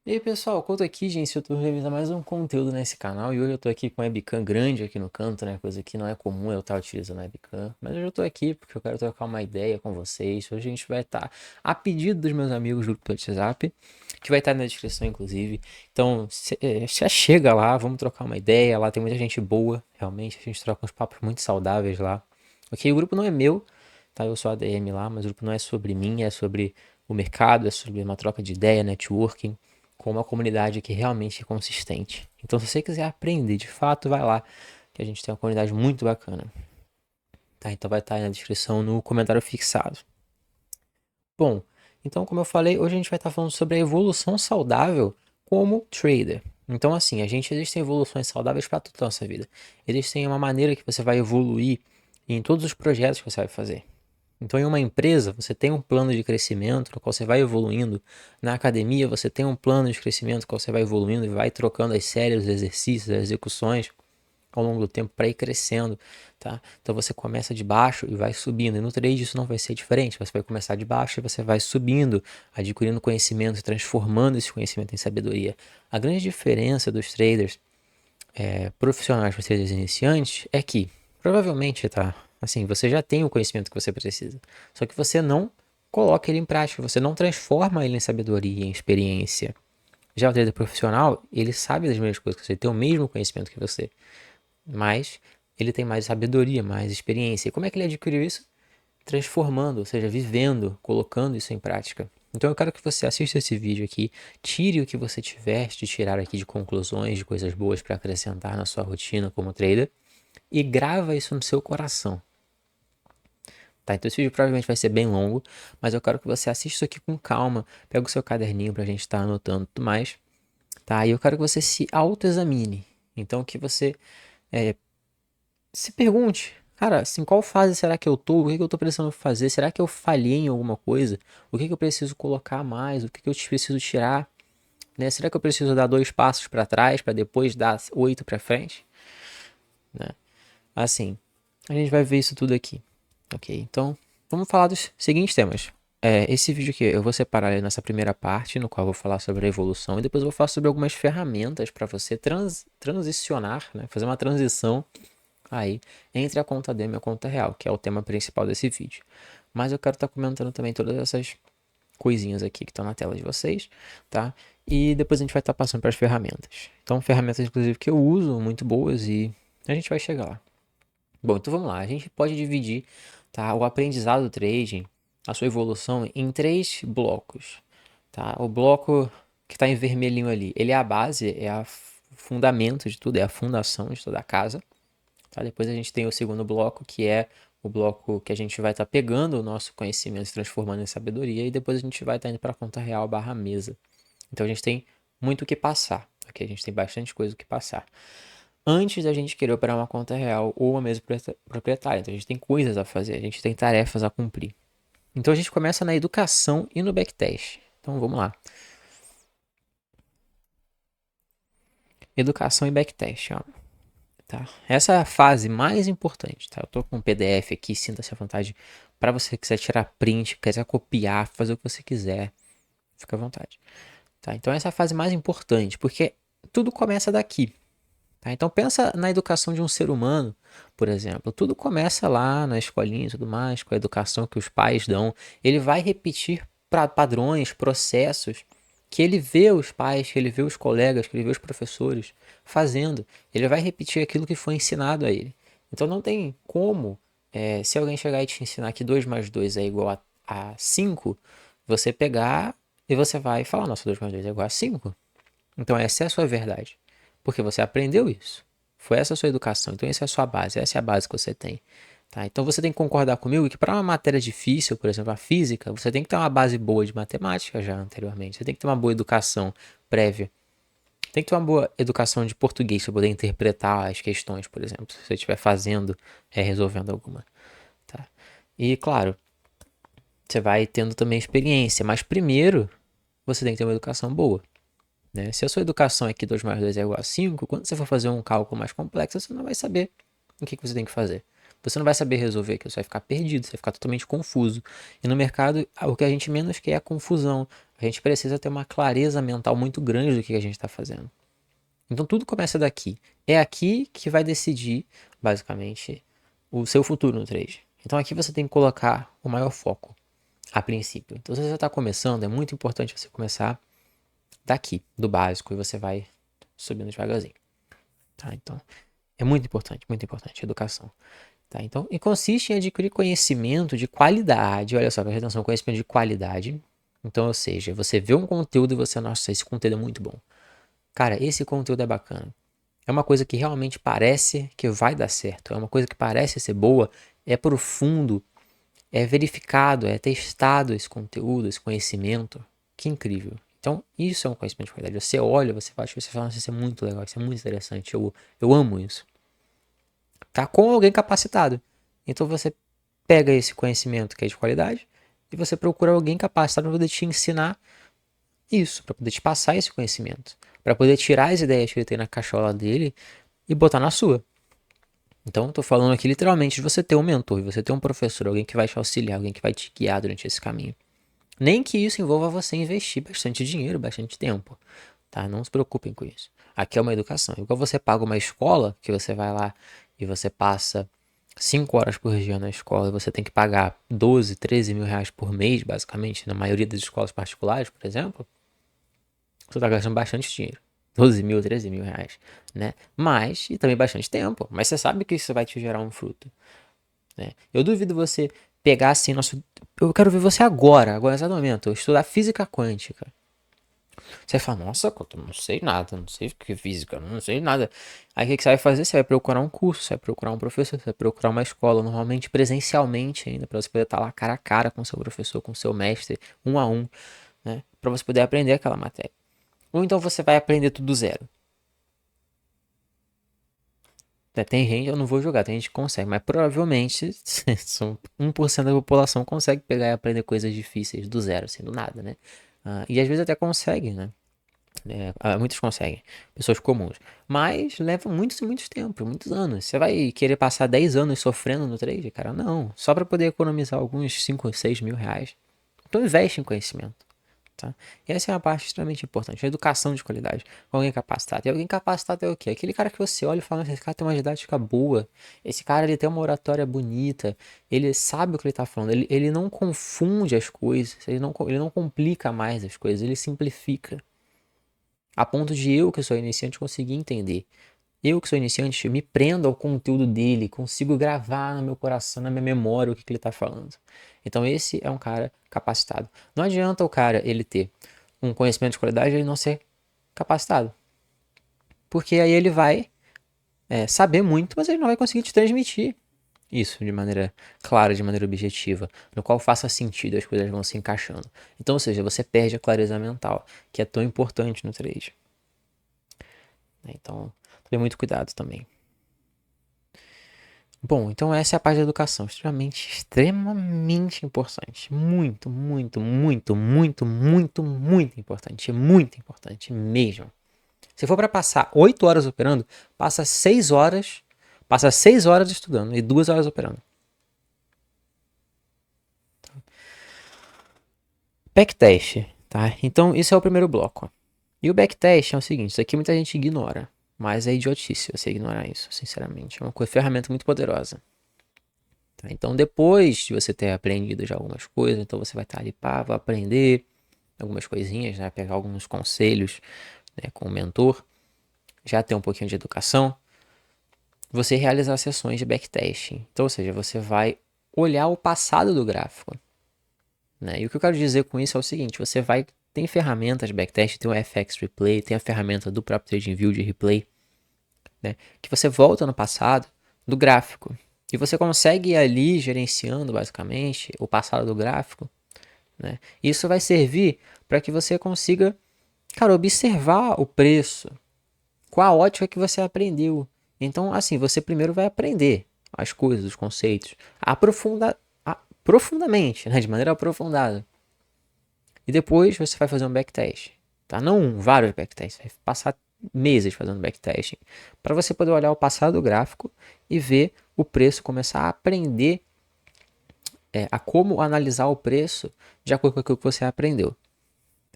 E aí pessoal, Couto aqui, gente, eu tô revisando mais um conteúdo nesse canal e hoje eu tô aqui com a webcam grande aqui no canto, né, coisa que não é comum eu estar utilizando a webcam, mas hoje eu tô aqui porque eu quero trocar uma ideia com vocês. Hoje a gente vai estar, a pedido dos meus amigos do grupo do WhatsApp, que vai estar na descrição inclusive, então já chega lá, vamos trocar uma ideia, lá tem muita gente boa, realmente, a gente troca uns papos muito saudáveis lá, ok? O grupo não é meu, tá, eu sou ADM lá, mas o grupo não é sobre mim, é sobre o mercado, é sobre uma troca de ideia, networking, com uma comunidade que realmente é consistente. Então, se você quiser aprender de fato, vai lá, que a gente tem uma comunidade muito bacana. Tá? Então vai estar aí na descrição, no comentário fixado. Bom, então como eu falei, hoje a gente vai estar falando sobre a evolução saudável como trader. Então assim, existem evoluções saudáveis para toda a nossa vida. Existem uma maneira que você vai evoluir em todos os projetos que você vai fazer. Então, em uma empresa, você tem um plano de crescimento no qual você vai evoluindo. Na academia, você tem um plano de crescimento no qual você vai evoluindo e vai trocando as séries, os exercícios, as execuções ao longo do tempo para ir crescendo, tá? Então você começa de baixo e vai subindo. E no trade isso não vai ser diferente. Você vai começar de baixo e você vai subindo, adquirindo conhecimento, transformando esse conhecimento em sabedoria. A grande diferença dos traders profissionais para traders iniciantes é que provavelmente, tá? Assim, você já tem o conhecimento que você precisa. Só que você não coloca ele em prática, você não transforma ele em sabedoria, em experiência. Já o trader profissional, ele sabe das mesmas coisas que você, tem o mesmo conhecimento que você, mas ele tem mais sabedoria, mais experiência. E como é que ele adquiriu isso? Transformando, ou seja, vivendo, colocando isso em prática. Então eu quero que você assista esse vídeo aqui, tire o que você tiver de tirar aqui de conclusões, de coisas boas para acrescentar na sua rotina como trader e grava isso no seu coração. Tá, então esse vídeo provavelmente vai ser bem longo, mas eu quero que você assista isso aqui com calma, pega o seu caderninho pra gente estar anotando tudo mais, tá? E eu quero que você se autoexamine. Então que você se pergunte, cara, assim, qual fase será que eu tô? O que que eu tô precisando fazer? Será que eu falhei em alguma coisa? O que que eu preciso colocar mais? O que que eu preciso tirar? Né? Será que eu preciso dar 2 passos para trás para depois dar 8 para frente? Né? Assim, a gente vai ver isso tudo aqui, ok? Então, vamos falar dos seguintes temas. Esse vídeo aqui eu vou separar ele nessa primeira parte, no qual eu vou falar sobre a evolução, e depois eu vou falar sobre algumas ferramentas para você transicionar, né? Fazer uma transição aí entre a conta demo e a conta real, que é o tema principal desse vídeo. Mas eu quero estar comentando também todas essas coisinhas aqui que estão na tela de vocês, tá? E depois a gente vai estar passando para as ferramentas. Então, ferramentas inclusive que eu uso, muito boas, e a gente vai chegar lá. Bom, então vamos lá. A gente pode dividir, tá, o aprendizado do trading, a sua evolução, em 3 blocos. Tá? O bloco que está em vermelhinho ali, ele é a base, é o fundamento de tudo, é a fundação de toda a casa. Tá? Depois a gente tem o segundo bloco, que é o bloco que a gente vai estar pegando o nosso conhecimento e transformando em sabedoria, e depois a gente vai estar indo para a conta real barra mesa. Então a gente tem muito o que passar, ok? A gente tem bastante coisa o que passar antes da gente querer operar uma conta real ou uma mesa proprietária. Então a gente tem coisas a fazer, a gente tem tarefas a cumprir. Então a gente começa na educação e no backtest. Então vamos lá. Educação e backtest, ó. Tá? Essa é a fase mais importante, tá? Eu tô com um PDF aqui, sinta-se à vontade para você quiser tirar print, quiser copiar, fazer o que você quiser, fica à vontade. Tá? Então essa é a fase mais importante, porque tudo começa daqui. Tá? Então pensa na educação de um ser humano, por exemplo. Tudo começa lá na escolinha e tudo mais, com a educação que os pais dão. Ele vai repetir padrões, processos que ele vê os pais, que ele vê os colegas, que ele vê os professores fazendo. Ele vai repetir aquilo que foi ensinado a ele. Então não tem como, se alguém chegar e te ensinar que 2 mais 2 é igual a 5, você pegar e você vai falar, nossa, 2 mais 2 é igual a 5. Então essa é a sua verdade. Porque você aprendeu isso. Foi essa a sua educação. Então essa é a sua base. Essa é a base que você tem. Tá? Então você tem que concordar comigo que para uma matéria difícil, por exemplo, a física, você tem que ter uma base boa de matemática já anteriormente. Você tem que ter uma boa educação prévia. Tem que ter uma boa educação de português para poder interpretar as questões, por exemplo, se você estiver fazendo, resolvendo alguma. Tá? E claro, você vai tendo também experiência, mas primeiro você tem que ter uma educação boa. Né? Se a sua educação é que 2 mais 2 é igual a 5, quando você for fazer um cálculo mais complexo, você não vai saber o que você tem que fazer. você não vai saber resolver aquilo, você vai ficar perdido, você vai ficar totalmente confuso. E no mercado, o que a gente menos quer é a confusão. A gente precisa ter uma clareza mental muito grande do que a gente está fazendo. Então tudo começa daqui. É aqui que vai decidir, basicamente, o seu futuro no trade. Então aqui você tem que colocar o maior foco, a princípio. Então se você está começando, é muito importante você começar daqui, do básico, e você vai subindo devagarzinho. Tá? Então é muito importante, educação. Tá? Então, e consiste em adquirir conhecimento de qualidade. Olha só, presta atenção, conhecimento de qualidade. Então, ou seja, você vê um conteúdo e você, nossa, esse conteúdo é muito bom. Cara, esse conteúdo é bacana. É uma coisa que realmente parece que vai dar certo. É uma coisa que parece ser boa, é profundo, é verificado, é testado esse conteúdo, esse conhecimento. Que incrível. Então, isso é um conhecimento de qualidade. Você olha, você fala, você fala, isso é muito legal, isso é muito interessante. Eu amo isso. Tá com alguém capacitado. Então você pega esse conhecimento que é de qualidade e você procura alguém capacitado para poder te ensinar isso, para poder te passar esse conhecimento, para poder tirar as ideias que ele tem na cachola dele e botar na sua. Então, estou falando aqui literalmente de você ter um mentor, você ter um professor, alguém que vai te auxiliar, alguém que vai te guiar durante esse caminho. Nem que isso envolva você investir bastante dinheiro, bastante tempo, tá? Não se preocupem com isso. Aqui é uma educação. Igual você paga uma escola, que você vai lá e você passa 5 horas por dia na escola, e você tem que pagar 12, 13 mil reais por mês, basicamente, na maioria das escolas particulares, por exemplo, você está gastando bastante dinheiro. 12 mil, 13 mil reais, né? Mas, e também bastante tempo. Mas você sabe que isso vai te gerar um fruto, né? Eu duvido você pegar assim, nossa, eu quero ver você agora, nesse momento, estudar física quântica. Você fala, nossa, eu não sei nada, não sei o que é física, não sei nada. Aí o que você vai fazer? Você vai procurar um curso, você vai procurar um professor, você vai procurar uma escola, normalmente presencialmente ainda, para você poder estar lá cara a cara com seu professor, com seu mestre, um a um, né? Para você poder aprender aquela matéria. Ou então você vai aprender tudo do zero. Tem gente, eu não vou jogar, tem gente que consegue, mas provavelmente são 1% da população consegue pegar e aprender coisas difíceis do zero, assim, do nada, né? E às vezes até consegue, né? Muitos conseguem, pessoas comuns. Mas leva muitos e muitos tempos, muitos anos. Você vai querer passar 10 anos sofrendo no trade? Cara, não. Só para poder economizar alguns 5 ou 6 mil reais. Então investe em conhecimento. Tá? E essa é uma parte extremamente importante. A educação de qualidade. Alguém capacitado. E alguém capacitado é o quê? Aquele cara que você olha e fala, esse cara tem uma didática boa. Esse cara ele tem uma oratória bonita. Ele sabe o que ele está falando. Ele não confunde as coisas. Ele não complica mais as coisas. Ele simplifica. A ponto de eu, que sou iniciante, conseguir entender. Eu, que sou iniciante, me prendo ao conteúdo dele, consigo gravar no meu coração, na minha memória, o que ele está falando. Então, esse é um cara capacitado. Não adianta o cara ele ter um conhecimento de qualidade e ele não ser capacitado. Porque aí ele vai saber muito, mas ele não vai conseguir te transmitir isso de maneira clara, de maneira objetiva, no qual faça sentido, as coisas vão se encaixando. Então, ou seja, você perde a clareza mental, que é tão importante no trade. Então, tome muito cuidado também. Bom, então essa é a parte da educação, extremamente importante. Muito, muito, muito, muito, muito, muito importante. Muito importante mesmo. Se for para passar 8 horas operando, passa 6 horas. Passa 6 horas estudando e 2 horas operando. Backtest, tá? Então, isso é o primeiro bloco. E o backtest é o seguinte, isso aqui muita gente ignora. Mas é idiotice você ignorar isso, sinceramente. É uma ferramenta muito poderosa. Tá? Então, depois de você ter aprendido já algumas coisas, então você vai estar ali, pá, vai aprender algumas coisinhas, né? Pegar alguns conselhos, né, com o mentor, já ter um pouquinho de educação, você realizar sessões de backtesting. Então, ou seja, você vai olhar o passado do gráfico. Né? E o que eu quero dizer com isso é o seguinte, você vai... Tem ferramentas de backtest, tem o FX Replay, tem a ferramenta do próprio TradingView de replay, né? Que você volta no passado do gráfico. E você consegue ir ali gerenciando basicamente o passado do gráfico, né? Isso vai servir para que você consiga, cara, observar o preço, qual a ótica que você aprendeu. Então, assim, você primeiro vai aprender as coisas, os conceitos, profundamente, né? De maneira aprofundada. E depois você vai fazer um backtest, tá? Não vários backtests, vai passar meses fazendo backtesting para você poder olhar o passado do gráfico e ver o preço, começar a aprender a como analisar o preço de acordo com aquilo que você aprendeu.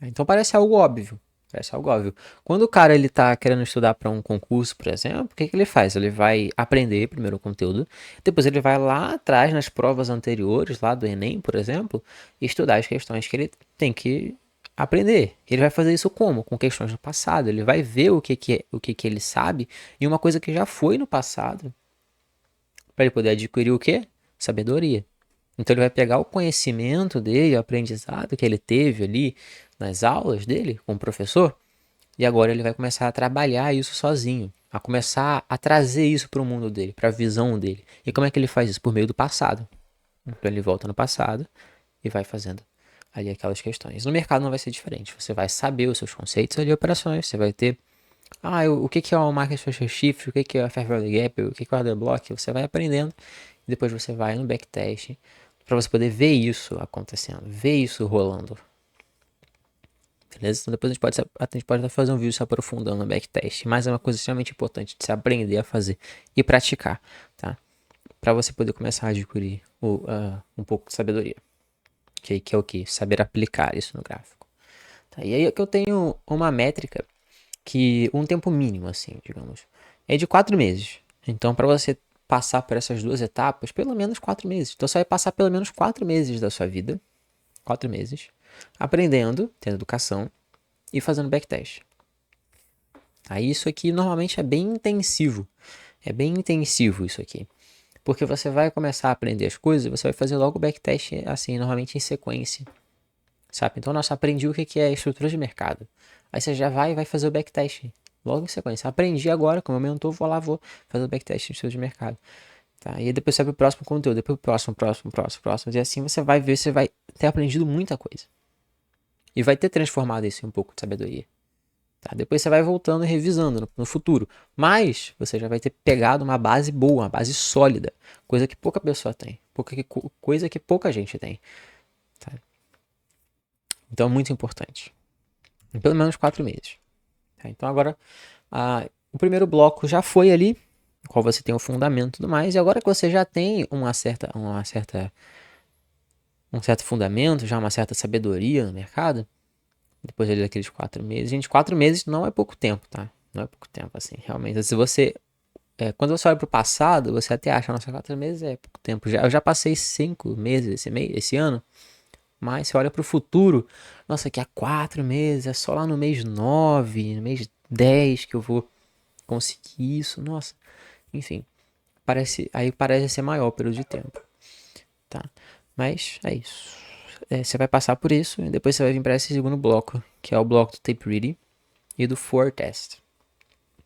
Então parece algo óbvio. Parece algo óbvio. Quando o cara ele tá querendo estudar para um concurso, por exemplo, o que que ele faz? Ele vai aprender primeiro o conteúdo, depois ele vai lá atrás nas provas anteriores, lá do Enem, por exemplo, e estudar as questões que ele tem que aprender. Ele vai fazer isso como? Com questões do passado. Ele vai ver o que ele sabe e uma coisa que já foi no passado, para ele poder adquirir o quê? Sabedoria. Então ele vai pegar o conhecimento dele, o aprendizado que ele teve ali nas aulas dele com o professor, e agora ele vai começar a trabalhar isso sozinho, a começar a trazer isso para o mundo dele, para a visão dele. E como é que ele faz isso? Por meio do passado. Então ele volta no passado e vai fazendo ali aquelas questões. No mercado não vai ser diferente. Você vai saber os seus conceitos ali, operações, você vai ter o que é o Market Structure Shift, o que é o Fair Value Gap, o que é o Order Block, você vai aprendendo e depois você vai no backtest para você poder ver isso acontecendo, ver isso rolando. Beleza? Então depois a gente pode fazer um vídeo se aprofundando no backtest, mas é uma coisa extremamente importante de se aprender a fazer e praticar, tá? Para você poder começar a adquirir um pouco de sabedoria, que é o que? Saber aplicar isso no gráfico. Tá? E aí é que eu tenho uma métrica que um tempo mínimo, assim, digamos, é de 4 meses. Então, para você passar por essas duas etapas, pelo menos 4 meses. Então, você vai passar pelo menos 4 meses da sua vida, 4 meses, aprendendo, tendo educação e fazendo backtest. Aí isso aqui normalmente é bem intensivo. É bem intensivo isso aqui. Porque você vai começar a aprender as coisas e você vai fazer logo o backtest, assim, normalmente em sequência. Sabe? Então, nossa, aprendi o que é estrutura de mercado. Aí você já vai fazer o backtest logo em sequência. Aprendi agora, como meu mentor, vou fazer o backtest em estrutura de mercado. Tá? E aí depois você vai pro próximo conteúdo, depois pro próximo. E assim você vai ver, você vai ter aprendido muita coisa. E vai ter transformado isso em um pouco de sabedoria. Tá? Depois você vai voltando e revisando no futuro. Mas você já vai ter pegado uma base boa, uma base sólida. Coisa que pouca pessoa tem. Coisa que pouca gente tem. Tá? Então é muito importante. Em pelo menos 4 meses. Tá? Então agora o primeiro bloco já foi ali, no qual você tem o fundamento e tudo mais. E agora que você já tem um certo fundamento, já uma certa sabedoria no mercado, depois ali daqueles 4 meses. Gente, 4 meses não é pouco tempo, tá? Não é pouco tempo, assim, realmente. Se você quando você olha para o passado, você até acha, nossa, 4 meses é pouco tempo. Eu já passei 5 meses esse ano, mas você olha para o futuro, nossa, que há 4 meses, é só lá no mês 9, no mês 10 que eu vou conseguir isso, nossa. Enfim, parece ser maior o período de tempo, tá? Mas é isso. Você vai passar por isso e depois você vai vir para esse segundo bloco, que é o bloco do tape reading e do forward test.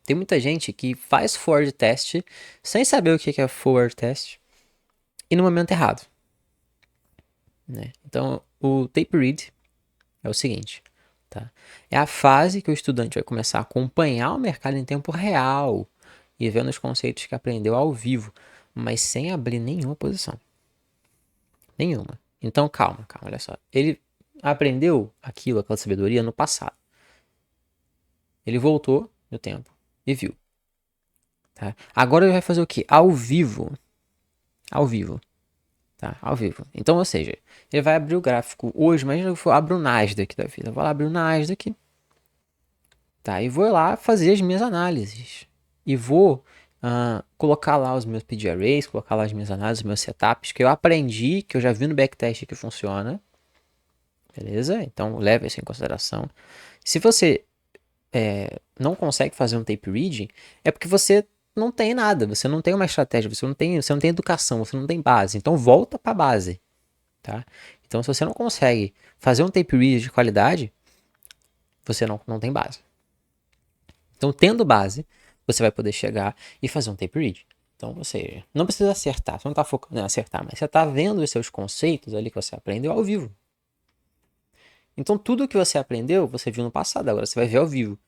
Tem muita gente que faz forward test sem saber o que é forward test e no momento errado, né? Então, o tape read é o seguinte, tá? É a fase que o estudante vai começar a acompanhar o mercado em tempo real e vendo os conceitos que aprendeu ao vivo, mas sem abrir nenhuma posição. Nenhuma. Então, calma, olha só. Ele aprendeu aquela sabedoria no passado. Ele voltou no tempo e viu. Tá? Agora ele vai fazer o quê? Ao vivo. Ao vivo. Tá? Ao vivo. Então, ou seja, ele vai abrir o gráfico hoje. Imagina que eu abro o Nasdaq da vida. Eu vou lá abrir o Nasdaq. Tá? E vou lá fazer as minhas análises. E vou colocar lá os meus PD arrays, colocar lá as minhas análises, os meus setups, que eu aprendi, que eu já vi no backtest que funciona. Beleza? Então, leve isso em consideração. Se você não consegue fazer um tape reading, é porque você não tem nada, você não tem uma estratégia, você não tem educação, você não tem base. Então volta para a base, tá? Então se você não consegue fazer um tape reading de qualidade, você não tem base. Então tendo base, você vai poder chegar e fazer um tape reading. Então você não precisa acertar, você não está focando em acertar, mas você está vendo os seus conceitos ali que você aprendeu ao vivo. Então tudo que você aprendeu, você viu no passado, agora você vai ver ao vivo.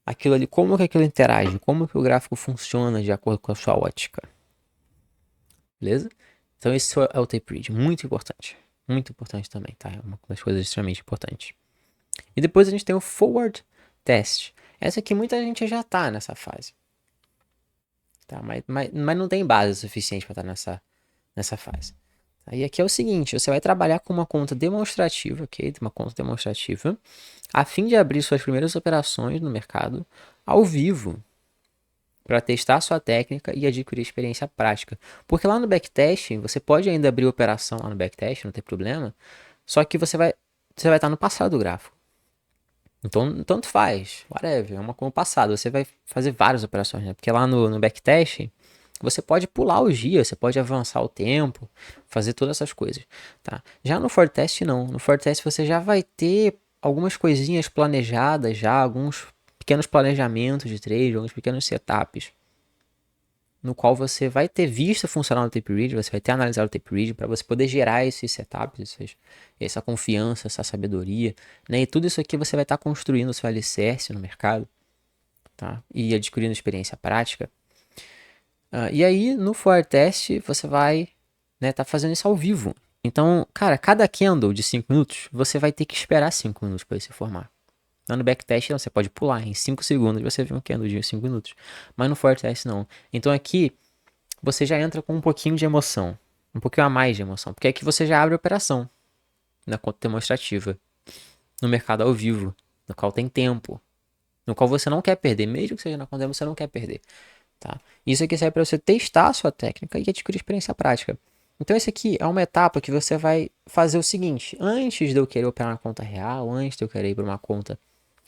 Aquilo ali, como que aquilo interage, como que o gráfico funciona de acordo com a sua ótica. Beleza? Então esse é o tape read, muito importante também, tá? É uma das coisas extremamente importantes. E depois a gente tem o forward test. Essa aqui muita gente já tá nessa fase. tá? Mas não tem base suficiente para estar nessa fase. Aí aqui é o seguinte, você vai trabalhar com uma conta demonstrativa, ok? Uma conta demonstrativa, a fim de abrir suas primeiras operações no mercado ao vivo, para testar sua técnica e adquirir experiência prática. Porque lá no backtesting, você pode ainda abrir operação lá no backtesting, não tem problema, só que você vai estar no passado do gráfico. Então, tanto faz, whatever, é uma como passado. Você vai fazer várias operações, né? Porque lá no backtesting, você pode pular os dias, você pode avançar o tempo, fazer todas essas coisas, tá? Já no foretest, não. No foretest, você já vai ter algumas coisinhas planejadas, já alguns pequenos planejamentos de trade, alguns pequenos setups, no qual você vai ter visto funcionar no tape read, você vai ter analisado o tape read para você poder gerar esses setups, essa confiança, essa sabedoria, né? E tudo isso aqui você vai estar construindo o seu alicerce no mercado, tá? E adquirindo experiência prática. E aí, no foretest, você vai, né, tá fazendo isso ao vivo. Então, cara, cada candle de 5 minutos, você vai ter que esperar 5 minutos para ele se formar. Lá no backtest, não, você pode pular. Em 5 segundos você vê um candle de 5 minutos. Mas no foretest, não. Então aqui, você já entra com um pouquinho de emoção. Um pouquinho a mais de emoção. Porque aqui você já abre a operação na conta demonstrativa. No mercado ao vivo. No qual tem tempo. No qual você não quer perder. Mesmo que seja na conta demo, você não quer perder. Tá? Isso aqui serve para você testar a sua técnica e adquirir experiência prática. Então esse aqui é uma etapa que você vai fazer o seguinte. Antes de eu querer operar na conta real, antes de eu querer ir para uma conta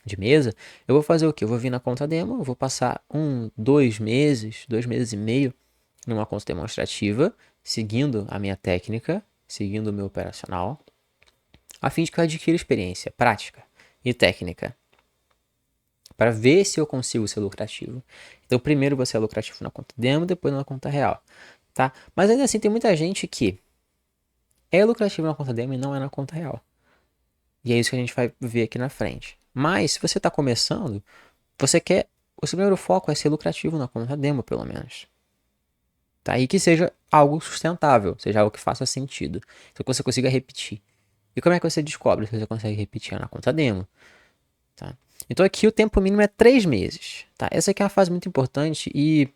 de mesa, eu vou fazer o que? Eu vou vir na conta demo, eu vou passar 2 meses, 2 meses e meio numa conta demonstrativa, seguindo a minha técnica, seguindo o meu operacional, a fim de que eu adquira experiência prática e técnica, para ver se eu consigo ser lucrativo. Então, primeiro você é lucrativo na conta demo, depois na conta real, tá? Mas ainda assim, tem muita gente que é lucrativo na conta demo e não é na conta real. E é isso que a gente vai ver aqui na frente. Mas, se você está começando, você quer... O seu primeiro foco é ser lucrativo na conta demo, pelo menos. Tá? E que seja algo sustentável, seja algo que faça sentido. Então, que você consiga repetir. E como é que você descobre se você consegue repetir na conta demo? Tá? Então, aqui o tempo mínimo é 3 meses. Tá? Essa aqui é uma fase muito importante e...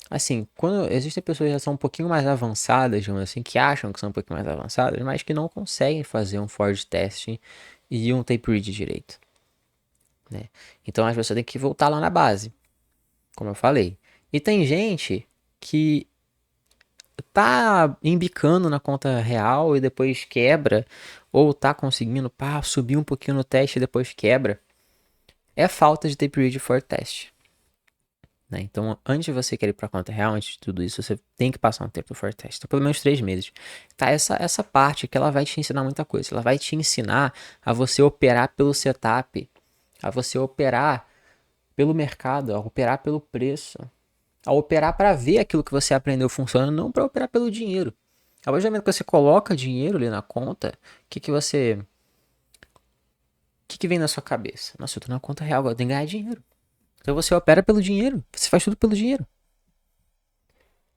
Assim, quando existem pessoas que já são um pouquinho mais avançadas, digamos assim, que acham que são um pouquinho mais avançadas, mas que não conseguem fazer um forward testing e um tape read direito, né? Então as pessoas têm que voltar lá na base, como eu falei. E tem gente que tá embicando na conta real e depois quebra, ou tá conseguindo subir um pouquinho no teste e depois quebra. É falta de tape read for test. Né? Então, antes de você querer ir para a conta real, antes de tudo isso, você tem que passar um tempo no forecast. Então, pelo menos 3 meses. Tá, essa parte que ela vai te ensinar muita coisa. Ela vai te ensinar a você operar pelo setup, a você operar pelo mercado, a operar pelo preço, a operar para ver aquilo que você aprendeu funcionando, não para operar pelo dinheiro. A partir do momento que você coloca dinheiro ali na conta, o que vem na sua cabeça? Nossa, eu tô na conta real, agora eu tenho que ganhar dinheiro. Então você opera pelo dinheiro, você faz tudo pelo dinheiro.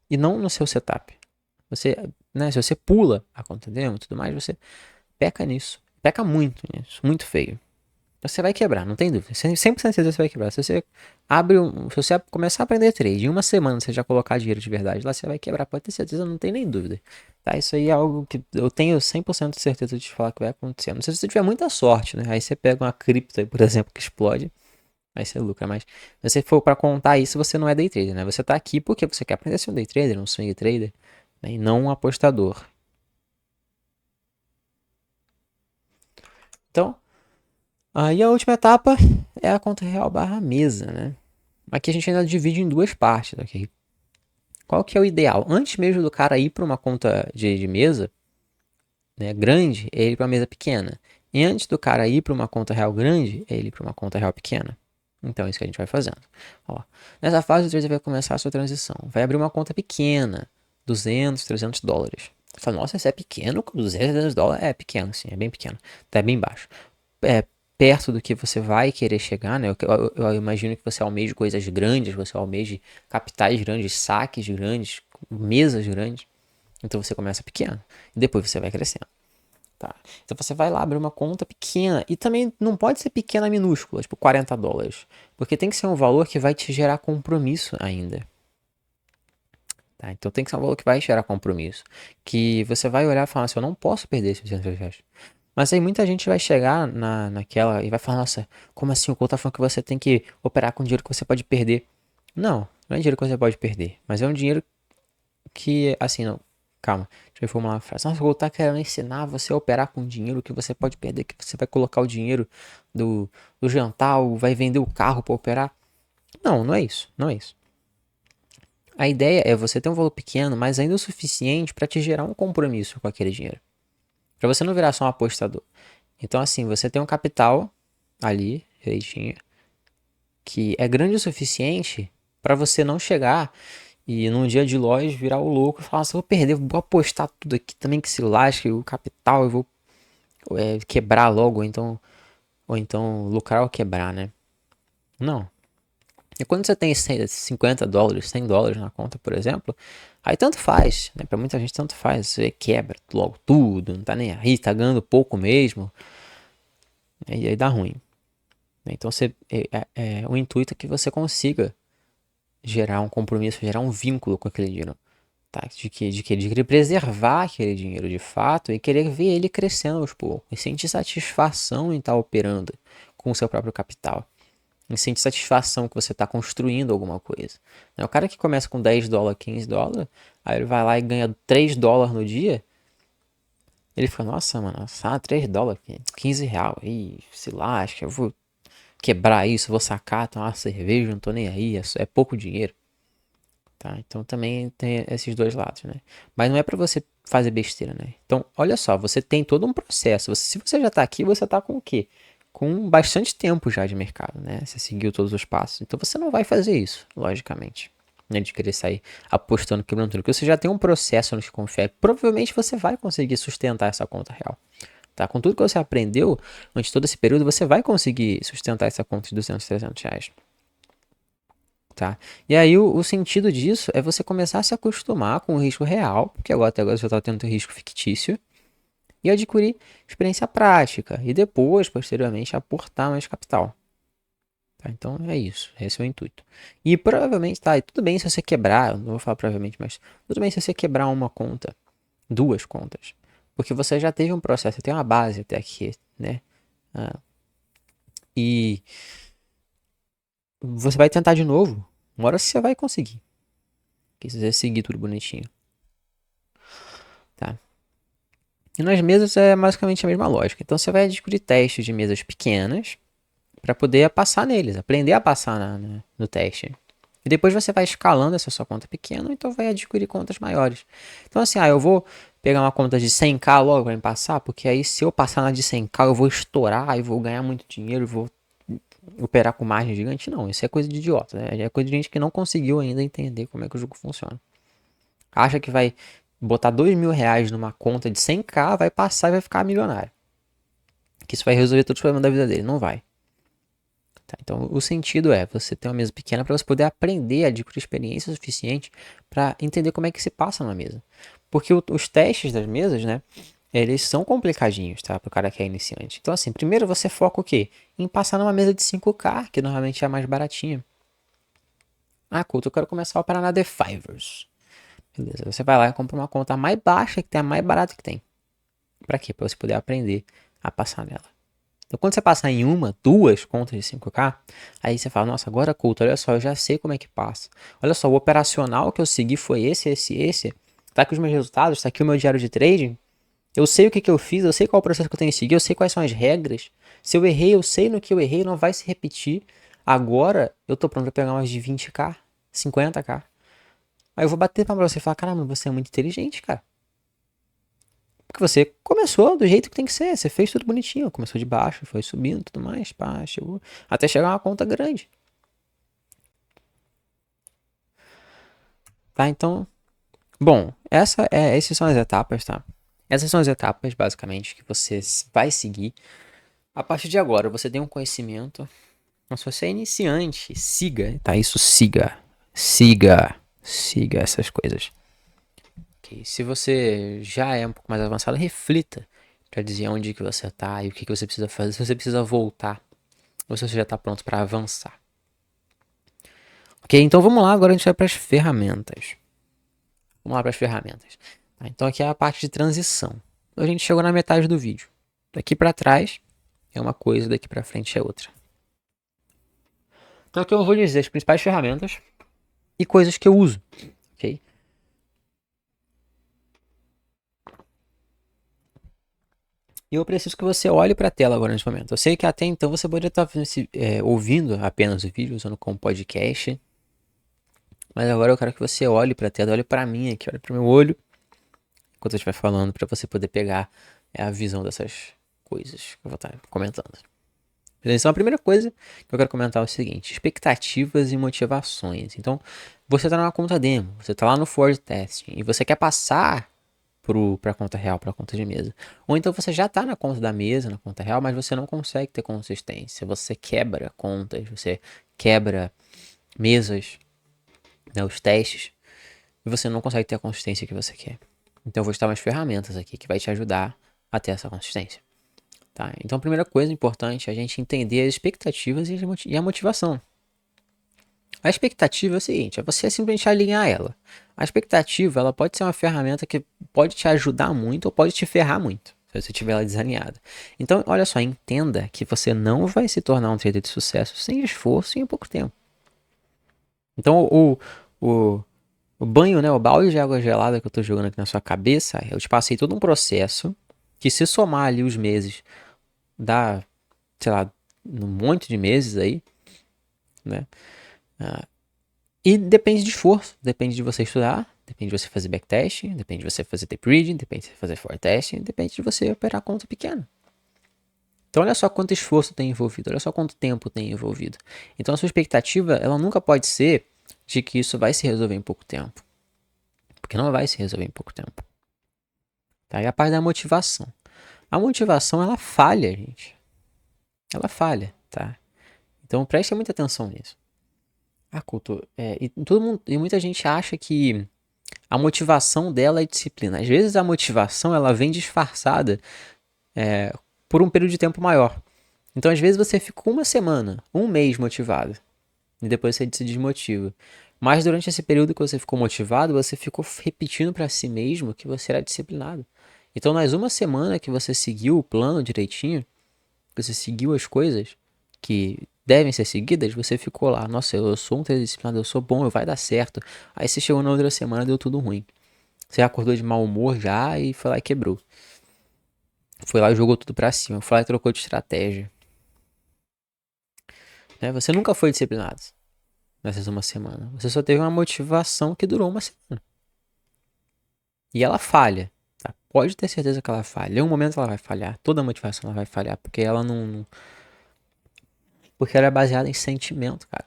E não no seu setup. Você, né, se você pula a conta demo e tudo mais, você peca nisso. Peca muito nisso, muito feio. Você vai quebrar, não tem dúvida. 100% certeza você vai quebrar. Se você se você começar a aprender trade, em uma semana você já colocar dinheiro de verdade lá, você vai quebrar, pode ter certeza, não tem nem dúvida. Tá? Isso aí é algo que eu tenho 100% de certeza de te falar que vai acontecer. Não sei se você tiver muita sorte, né? Aí você pega uma cripto aí, por exemplo, que explode, aí você lucra, mas se você for para contar isso, você não é day trader, né? Você tá aqui porque você quer aprender a ser um day trader, um swing trader, né? E não um apostador. Então, aí a última etapa é a conta real barra mesa, né? Aqui a gente ainda divide em duas partes, ok? Qual que é o ideal? Antes mesmo do cara ir para uma conta de mesa, né, grande, é ele para uma mesa pequena. E antes do cara ir para uma conta real grande, é ele para uma conta real pequena. Então é isso que a gente vai fazendo. Ó, nessa fase, o trader vai começar a sua transição. Vai abrir uma conta pequena, 200, 300 dólares. Você fala, nossa, isso é pequeno? 200, 300 dólares? É pequeno, sim, é bem pequeno. Tá bem baixo. É perto do que você vai querer chegar, né? Eu imagino que você almeja coisas grandes, você almeja capitais grandes, saques grandes, mesas grandes. Então você começa pequeno e depois você vai crescendo. Tá. Então você vai lá abrir uma conta pequena. E também não pode ser pequena minúscula, tipo 40 dólares. Porque tem que ser um valor que vai te gerar compromisso ainda. Tá? Então tem que ser um valor que vai gerar compromisso. Que você vai olhar e falar assim, eu não posso perder esses R$ 200. Mas aí muita gente vai chegar naquela e vai falar, nossa, como assim? O Couto tá falando que você tem que operar com dinheiro que você pode perder. Não, não é dinheiro que você pode perder. Mas é um dinheiro que, assim, não. Calma, deixa eu formular uma frase. Nossa, o Couto tá querendo ensinar você a operar com dinheiro que você pode perder, que você vai colocar o dinheiro do jantar, ou vai vender o carro para operar. Não, não é isso, não é isso. A ideia é você ter um valor pequeno, mas ainda o suficiente para te gerar um compromisso com aquele dinheiro. Para você não virar só um apostador. Então, assim, você tem um capital ali, direitinho, que é grande o suficiente para você não chegar e num dia de loja virar o louco e falar assim, vou perder, vou apostar tudo aqui também que se lasque, o capital eu vou quebrar logo, ou então lucrar ou quebrar, né? Não. E quando você tem $50, $100 na conta, por exemplo, aí tanto faz, né? Pra muita gente tanto faz. Você quebra logo tudo, não tá nem aí, tá ganhando pouco mesmo. E aí dá ruim. Então o intuito é que você consiga gerar um compromisso, gerar um vínculo com aquele dinheiro. Tá? De querer preservar aquele dinheiro de fato e querer ver ele crescendo aos poucos. E sentir satisfação em estar operando com o seu próprio capital. E sente satisfação que você está construindo alguma coisa. O cara que começa com $10, $15, aí ele vai lá e ganha $3 no dia, ele fica, nossa, mano, $3, R$ 15, ih, se lasca, eu vou quebrar isso, vou sacar, tomar uma cerveja, não tô nem aí, é pouco dinheiro. Tá? Então também tem esses dois lados, né? Mas não é para você fazer besteira, né? Então, olha só, você tem todo um processo. Se você já tá aqui, você tá com o quê? Com bastante tempo já de mercado, né? Você seguiu todos os passos. Então você não vai fazer isso, logicamente. Né? De querer sair apostando, quebrando tudo. Porque você já tem um processo no que confere. Provavelmente você vai conseguir sustentar essa conta real. Tá? Com tudo que você aprendeu durante todo esse período, você vai conseguir sustentar essa conta de R$ 200, R$ 300. Tá? E aí o sentido disso é você começar a se acostumar com o risco real, porque até agora você está tendo risco fictício, e adquirir experiência prática, e depois, posteriormente, aportar mais capital. Tá? Então é isso, esse é o intuito. E provavelmente, tá, e tudo bem se você quebrar, eu não vou falar provavelmente, mas tudo bem se você quebrar uma conta, duas contas, porque você já teve um processo, tem uma base até aqui, né? E você vai tentar de novo, uma hora você vai conseguir. Se você seguir tudo bonitinho. Tá? E nas mesas é basicamente a mesma lógica. Então você vai adquirir testes de mesas pequenas para poder passar neles, aprender a passar no teste. E depois você vai escalando essa sua conta pequena, então vai adquirir contas maiores. Então assim, eu vou pegar uma conta de 100k logo para me passar, porque aí se eu passar na de 100k eu vou estourar, e vou ganhar muito dinheiro, vou operar com margem gigante. Não, isso é coisa de idiota, né? É coisa de gente que não conseguiu ainda entender como é que o jogo funciona. Acha que vai botar R$ 2.000 numa conta de 100k, vai passar e vai ficar milionário. Que isso vai resolver todos os problemas da vida dele. Não vai. Tá? Então, o sentido é você ter uma mesa pequena para você poder aprender, adquirir experiência suficiente para entender como é que se passa numa mesa. Porque os testes das mesas, né? Eles são complicadinhos, tá? Para o cara que é iniciante. Então, assim, primeiro você foca o quê? Em passar numa mesa de 5k, que normalmente é a mais baratinha. Couto, eu quero começar a operar na The Fivers. Beleza, você vai lá e compra uma conta mais baixa, que tem a mais barata que tem. Pra quê? Pra você poder aprender a passar nela. Então, quando você passar em uma, duas contas de 5k, aí você fala, nossa, agora, Couto, olha só, eu já sei como é que passa. Olha só, o operacional que eu segui foi esse. Tá aqui os meus resultados, tá aqui o meu diário de trading. Eu sei o que eu fiz, eu sei qual é o processo que eu tenho que seguir, eu sei quais são as regras. Se eu errei, eu sei no que eu errei, não vai se repetir. Agora, eu tô pronto pra pegar umas de 20k, 50k. Aí eu vou bater pra você e falar, caramba, você é muito inteligente, cara. Porque você começou do jeito que tem que ser, você fez tudo bonitinho, começou de baixo, foi subindo, tudo mais, pá, chegou, até chegar uma conta grande. Tá, então, bom, essas são as etapas, tá? Essas são as etapas, basicamente, que você vai seguir. A partir de agora, você tem um conhecimento, mas se você é iniciante, siga, tá? Isso, siga essas coisas. Ok, se você já é um pouco mais avançado, reflita para dizer onde que você tá e o que que você precisa fazer, se você precisa voltar ou se você já está pronto para avançar. Ok, então vamos lá, agora a gente vai para as ferramentas. Vamos lá para as ferramentas. Tá, então aqui é a parte de transição. Então, a gente chegou na metade do vídeo. Daqui para trás é uma coisa, daqui para frente é outra. Então aqui eu vou dizer as principais ferramentas e coisas que eu uso, ok? E eu preciso que você olhe para a tela agora nesse momento. Eu sei que até então você poderia estar ouvindo apenas o vídeo, usando como podcast. Mas agora eu quero que você olhe para a tela, olhe para mim aqui, olhe para o meu olho, enquanto eu estiver falando, para você poder pegar a visão dessas coisas que eu vou estar comentando. Então a primeira coisa que eu quero comentar é o seguinte: expectativas e motivações. Então, você está numa conta demo, você está lá no Forward Testing e você quer passar para a conta real, para a conta de mesa. Ou então você já está na conta da mesa, na conta real, mas você não consegue ter consistência. Você quebra contas, você quebra mesas, né, os testes, e você não consegue ter a consistência que você quer. Então eu vou estar umas ferramentas aqui que vai te ajudar a ter essa consistência. Tá? Então a primeira coisa importante é a gente entender as expectativas e a motivação. A expectativa é o seguinte, é você simplesmente alinhar ela. A expectativa, ela pode ser uma ferramenta que pode te ajudar muito ou pode te ferrar muito, se você tiver ela desalinhada. Então, olha só, entenda que você não vai se tornar um trader de sucesso sem esforço e em pouco tempo. Então, o banho, né, o balde de água gelada que eu tô jogando aqui na sua cabeça, eu te passei todo um processo que, se somar ali os meses, dá, sei lá, um monte de meses aí, né? E depende de esforço, depende de você estudar, depende de você fazer backtesting, depende de você fazer tape reading, depende de você fazer foretesting, depende de você operar conta pequena. Então olha só quanto esforço tem envolvido, olha só quanto tempo tem envolvido. Então a sua expectativa, ela nunca pode ser de que isso vai se resolver em pouco tempo. Porque não vai se resolver em pouco tempo. Tá? E a parte da motivação. A motivação, ela falha, gente. Ela falha, tá? Então preste muita atenção nisso. E muita gente acha que a motivação dela é disciplina. Às vezes a motivação, ela vem disfarçada por um período de tempo maior. Então às vezes você fica uma semana, um mês motivado. E depois você se desmotiva. Mas durante esse período que você ficou motivado, você ficou repetindo para si mesmo que você era disciplinado. Então, nas uma semana que você seguiu o plano direitinho, que você seguiu as coisas que devem ser seguidas, você ficou lá, nossa, eu sou um trader disciplinado, eu sou bom, vai dar certo. Aí você chegou na outra semana, deu tudo ruim. Você acordou de mau humor já e foi lá e quebrou. Foi lá e jogou tudo pra cima, foi lá e trocou de estratégia. Né? Você nunca foi disciplinado nessas uma semana. Você só teve uma motivação que durou uma semana. E ela falha. Tá? Pode ter certeza que ela falha. Em um momento ela vai falhar. Toda motivação ela vai falhar. Porque ela não. Porque ela é baseada em sentimento, cara.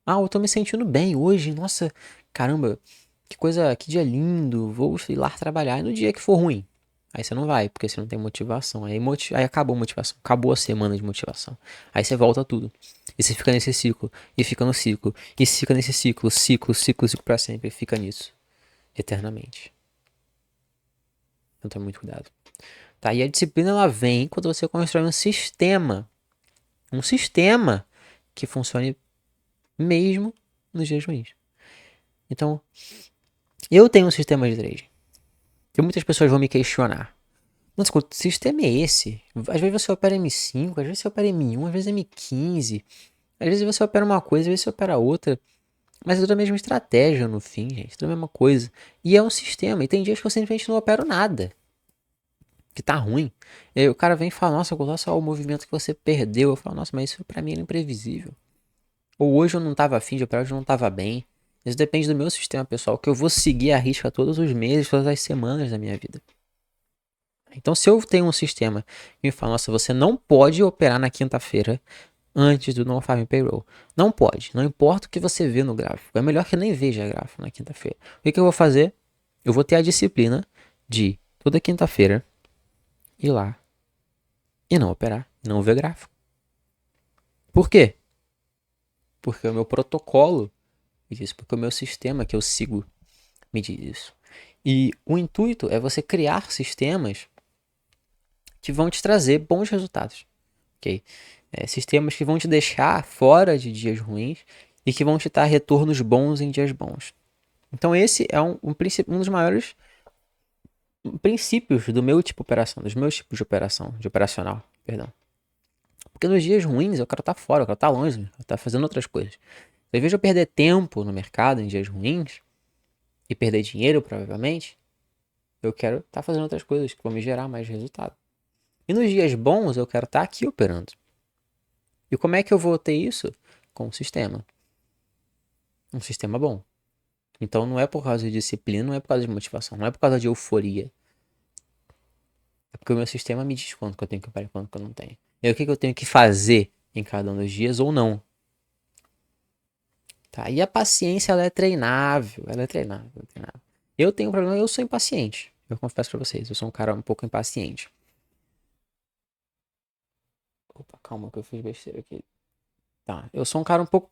Ah, eu tô me sentindo bem hoje. Nossa, caramba. Que coisa, que dia lindo. Vou ir lá trabalhar. E no dia que for ruim, aí você não vai, porque você não tem motivação. Aí acabou a motivação. Acabou a semana de motivação. Aí você volta tudo. E você fica nesse ciclo. E fica no ciclo. E fica nesse ciclo. Ciclo pra sempre. E fica nisso. Eternamente. Então tome muito cuidado. Tá? E a disciplina, ela vem quando você constrói um sistema. Um sistema que funcione mesmo nos dias ruins. Então, eu tenho um sistema de trading. E muitas pessoas vão me questionar. Mas que sistema é esse? Às vezes você opera M5, às vezes você opera M1, às vezes M15. Às vezes você opera uma coisa, às vezes você opera outra. Mas é tudo a mesma estratégia no fim, gente. Tudo a mesma coisa. E é um sistema. E tem dias que eu simplesmente não opero nada. Que tá ruim. E aí o cara vem e fala, nossa, olha só o movimento que você perdeu. Eu falo, nossa, mas isso pra mim era imprevisível. Ou hoje eu não tava afim de operar, hoje eu não tava bem. Isso depende do meu sistema pessoal, que eu vou seguir a risca todos os meses, todas as semanas da minha vida. Então, se eu tenho um sistema que me fala, nossa, você não pode operar na quinta-feira antes do non-farm payroll. Não pode. Não importa o que você vê no gráfico. É melhor que nem veja gráfico na quinta-feira. O que eu vou fazer? Eu vou ter a disciplina de toda quinta-feira ir lá e não operar, não ver gráfico. Por quê? Porque o meu protocolo me diz, porque o meu sistema que eu sigo me diz isso. E o intuito é você criar sistemas que vão te trazer bons resultados, ok? Sistemas que vão te deixar fora de dias ruins e que vão te dar retornos bons em dias bons. Então esse é um dos maiores princípios do meu tipo de operação, dos meus tipos de operação, de operacional, perdão. Porque nos dias ruins eu quero estar fora, eu quero estar longe, eu quero estar fazendo outras coisas. Ao invés de eu perder tempo no mercado em dias ruins e perder dinheiro, provavelmente, eu quero estar fazendo outras coisas que vão me gerar mais resultado. E nos dias bons eu quero estar aqui operando. E como é que eu vou ter isso? Com um sistema. Um sistema bom. Então não é por causa de disciplina, não é por causa de motivação, não é por causa de euforia. É porque o meu sistema me diz quanto que eu tenho que operar e quanto que eu não tenho. E aí, o que eu tenho que fazer em cada um dos dias ou não. Tá? E a paciência, ela é treinável. Ela é treinável, ela é treinável. Eu tenho um problema, eu sou impaciente. Eu confesso pra vocês, eu sou um cara um pouco impaciente. Opa, calma que eu fiz besteira aqui. Tá, eu sou um cara um pouco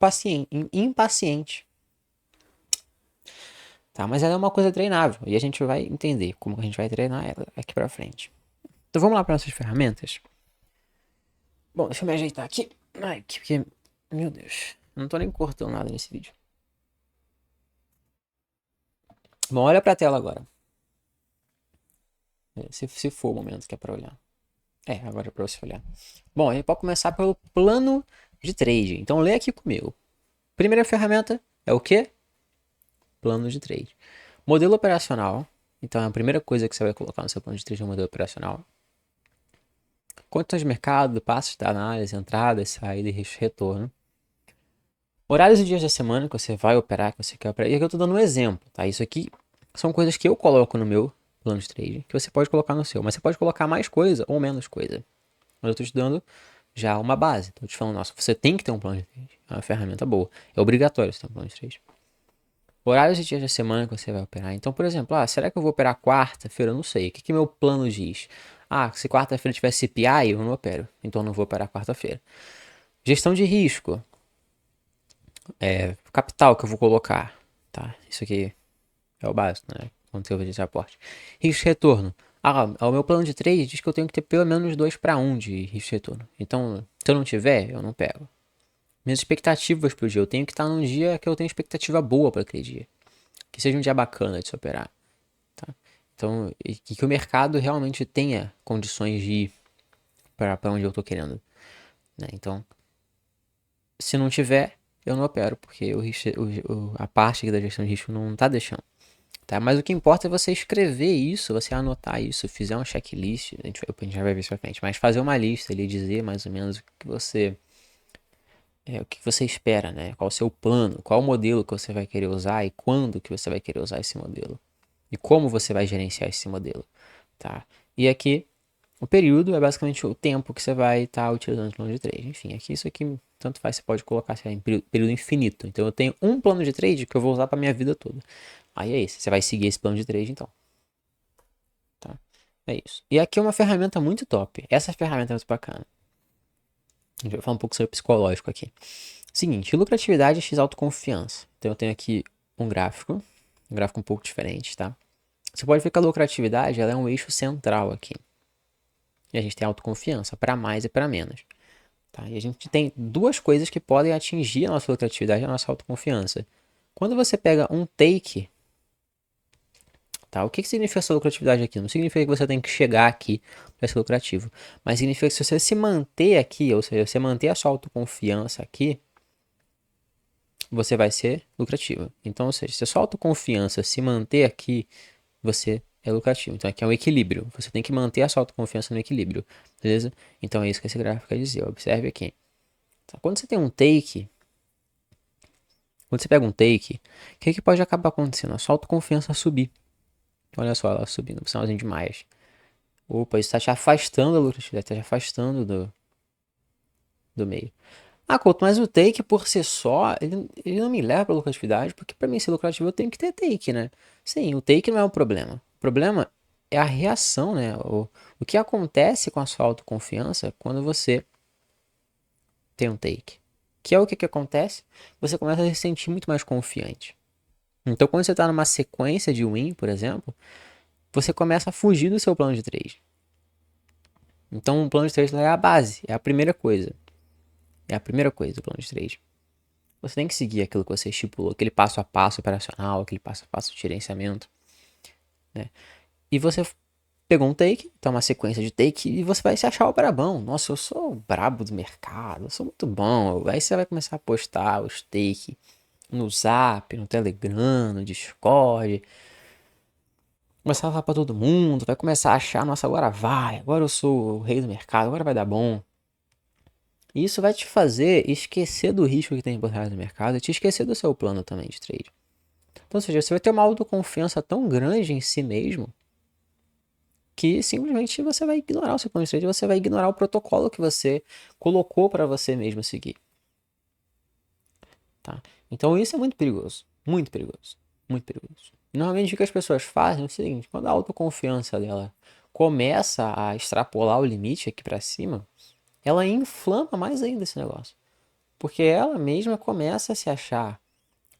impaciente. Tá, mas ela é uma coisa treinável. E a gente vai entender como a gente vai treinar ela aqui pra frente. Então vamos lá para nossas ferramentas. Bom, deixa eu me ajeitar aqui. Ai, porque... Meu Deus. Não tô nem cortando nada nesse vídeo. Bom, olha pra tela agora. Se for o momento que é pra olhar. Agora é pra você olhar. Bom, a gente pode começar pelo plano de trade. Então lê aqui comigo. Primeira ferramenta é o quê? Plano de trade. Modelo operacional. Então a primeira coisa que você vai colocar no seu plano de trade é o modelo operacional. Contas de mercado, passos da análise, entradas, saída e retorno. Horários e dias da semana que você vai operar, que você quer operar. E aqui eu tô dando um exemplo, tá? Isso aqui são coisas que eu coloco no meu plano de trade, que você pode colocar no seu. Mas você pode colocar mais coisa ou menos coisa. Mas eu tô te dando já uma base. Tô te falando, nossa, você tem que ter um plano de trade. É uma ferramenta boa. É obrigatório você ter um plano de trade. Horários e dias da semana que você vai operar. Então, por exemplo, será que eu vou operar quarta-feira? Eu não sei. O que meu plano diz? Se quarta-feira tiver CPI, eu não opero. Então eu não vou operar quarta-feira. Gestão de risco. Capital que eu vou colocar. Tá? Isso aqui é o básico, né? Conteúdo de aporte. Risco de retorno. O meu plano de trade diz que eu tenho que ter pelo menos 2:1 de risco de retorno. Então, se eu não tiver, eu não pego. Minhas expectativas pro dia. Eu tenho que estar num dia que eu tenho expectativa boa para aquele dia. Que seja um dia bacana de se operar. Tá? Então, que o mercado realmente tenha condições de ir para onde eu tô querendo. Né? Então, se não tiver, eu não opero, porque a parte aqui da gestão de risco não tá deixando. Tá? Mas o que importa é você escrever isso, você anotar isso, fizer um checklist, a gente já vai ver isso pra frente, mas fazer uma lista ali, dizer mais ou menos o que você espera, né? Qual o seu plano, qual o modelo que você vai querer usar e quando que você vai querer usar esse modelo. E como você vai gerenciar esse modelo, tá? E aqui, o período é basicamente o tempo que você vai estar utilizando o plano de trade. Enfim, aqui isso aqui, tanto faz, você pode colocar em período infinito. Então eu tenho um plano de trade que eu vou usar para minha vida toda. Aí é isso, você vai seguir esse plano de trade então. Tá? É isso. E aqui é uma ferramenta muito top. Essa ferramenta é muito bacana. A gente vai falar um pouco sobre o psicológico aqui. Seguinte, lucratividade x autoconfiança. Então eu tenho aqui um gráfico um pouco diferente, tá? Você pode ver que a lucratividade ela é um eixo central aqui. E a gente tem autoconfiança para mais e para menos. Tá? E a gente tem duas coisas que podem atingir a nossa lucratividade e a nossa autoconfiança. Quando você pega um take, tá? O que significa essa lucratividade aqui? Não significa que você tem que chegar aqui para ser lucrativo, mas significa que se você se manter aqui, ou seja, você manter a sua autoconfiança aqui, você vai ser lucrativo. Então, ou seja, se a sua autoconfiança se manter aqui, você é lucrativo. Então aqui é um equilíbrio. Você tem que manter a sua autoconfiança no equilíbrio. Beleza? Então é isso que esse gráfico quer dizer. Observe aqui. Tá? Quando você tem um take, quando você pega um take, o que pode acabar acontecendo? A sua autoconfiança subir. Olha só ela subindo, por sinalzinho de mais. Opa, isso está te afastando da lucratividade, está te afastando do meio. Couto, mas o take por si só, ele não me leva para lucratividade, porque para mim ser lucrativo eu tenho que ter take, né? Sim, o take não é o problema. O problema é a reação, né? O que acontece com a sua autoconfiança quando você tem um take. Que é o que acontece? Você começa a se sentir muito mais confiante. Então, quando você está numa sequência de win, por exemplo, você começa a fugir do seu plano de trade. Então, o plano de trade é a base, é a primeira coisa. É a primeira coisa do plano de trade. Você tem que seguir aquilo que você estipulou, aquele passo a passo operacional, aquele passo a passo de gerenciamento, né? E você pegou um take, então uma sequência de take, e você vai se achar o brabão. Nossa, eu sou o brabo do mercado, eu sou muito bom. Aí você vai começar a postar os take no Zap, no Telegram, no Discord. Começar a falar pra todo mundo, vai começar a achar, nossa, agora vai, agora eu sou o rei do mercado, agora vai dar bom. E isso vai te fazer esquecer do risco que tem por trás do mercado e te esquecer do seu plano também de trade. Então, ou seja, você vai ter uma autoconfiança tão grande em si mesmo que simplesmente você vai ignorar o seu plano de trade, você vai ignorar o protocolo que você colocou para você mesmo seguir. Tá? Então isso é muito perigoso, muito perigoso, muito perigoso. E normalmente o que as pessoas fazem é o seguinte, quando a autoconfiança dela começa a extrapolar o limite aqui para cima, ela inflama mais ainda esse negócio. Porque ela mesma começa a se achar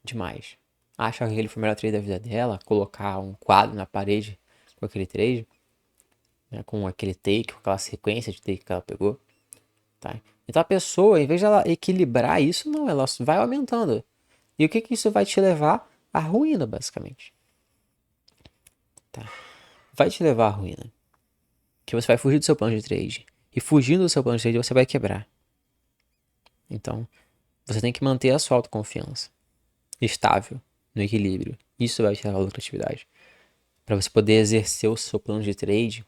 demais. Acha que aquele foi o melhor trade da vida dela, colocar um quadro na parede com aquele trade, né, com aquele take, com aquela sequência de take que ela pegou. Tá? Então a pessoa, em vez de ela equilibrar isso, não, ela vai aumentando. E o que que isso vai te levar? À ruína, basicamente. Tá? Vai te levar à ruína. Que você vai fugir do seu plano de trade. E fugindo do seu plano de trade, você vai quebrar. Então, você tem que manter a sua autoconfiança estável, no equilíbrio. Isso vai te levar à lucratividade. Para você poder exercer o seu plano de trade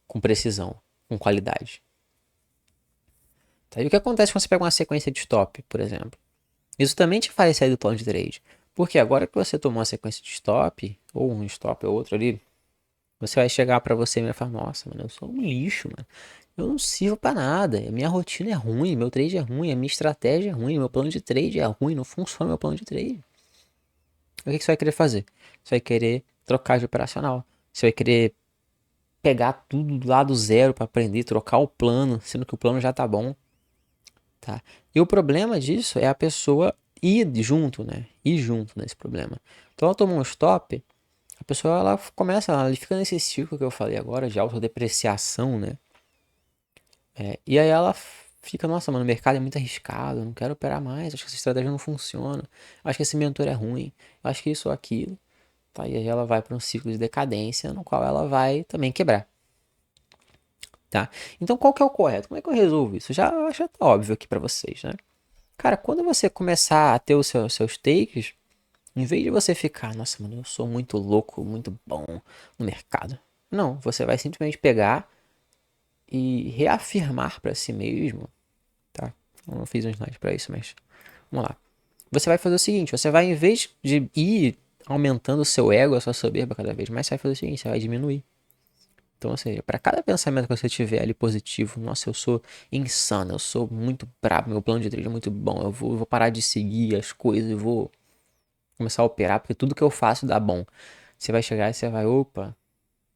com precisão, com qualidade. Tá? E o que acontece quando você pega uma sequência de stop, por exemplo? Isso também te faz sair do plano de trade. Porque agora que você tomou uma sequência de stop, ou um stop ou outro ali, você vai chegar pra você e vai falar, nossa, mano, eu sou um lixo, mano. Eu não sirvo pra nada. A minha rotina é ruim, meu trade é ruim, a minha estratégia é ruim, meu plano de trade é ruim, não funciona meu plano de trade. O que você vai querer fazer? Você vai querer trocar de operacional. Você vai querer pegar tudo lá do zero pra aprender, trocar o plano, sendo que o plano já tá bom. Tá? E o problema disso é a pessoa ir junto, né? Ir junto nesse problema. Então ela toma um stop, a pessoa ela começa, ela fica nesse ciclo que eu falei agora de autodepreciação, né? E aí ela fica, nossa, mano, o mercado é muito arriscado, eu não quero operar mais, acho que essa estratégia não funciona, acho que esse mentor é ruim, acho que isso ou aquilo. Tá? E aí ela vai para um ciclo de decadência no qual ela vai também quebrar. Tá? Então qual que é o correto? Como é que eu resolvo isso? Já tá óbvio aqui para vocês, né? Cara, quando você começar a ter os seus takes, em vez de você ficar, nossa, mano, eu sou muito louco, muito bom no mercado. Não, você vai simplesmente pegar e reafirmar para si mesmo, tá? Eu não fiz um slide para isso, mas vamos lá. Você vai fazer o seguinte, você vai, em vez de ir aumentando o seu ego, a sua soberba cada vez mais, você vai fazer o seguinte, você vai diminuir. Então, ou seja, para cada pensamento que você tiver ali positivo, nossa, eu sou insano, eu sou muito brabo, meu plano de trade é muito bom, eu vou parar de seguir as coisas, eu vou começar a operar, porque tudo que eu faço dá bom. Você vai chegar e você vai, opa,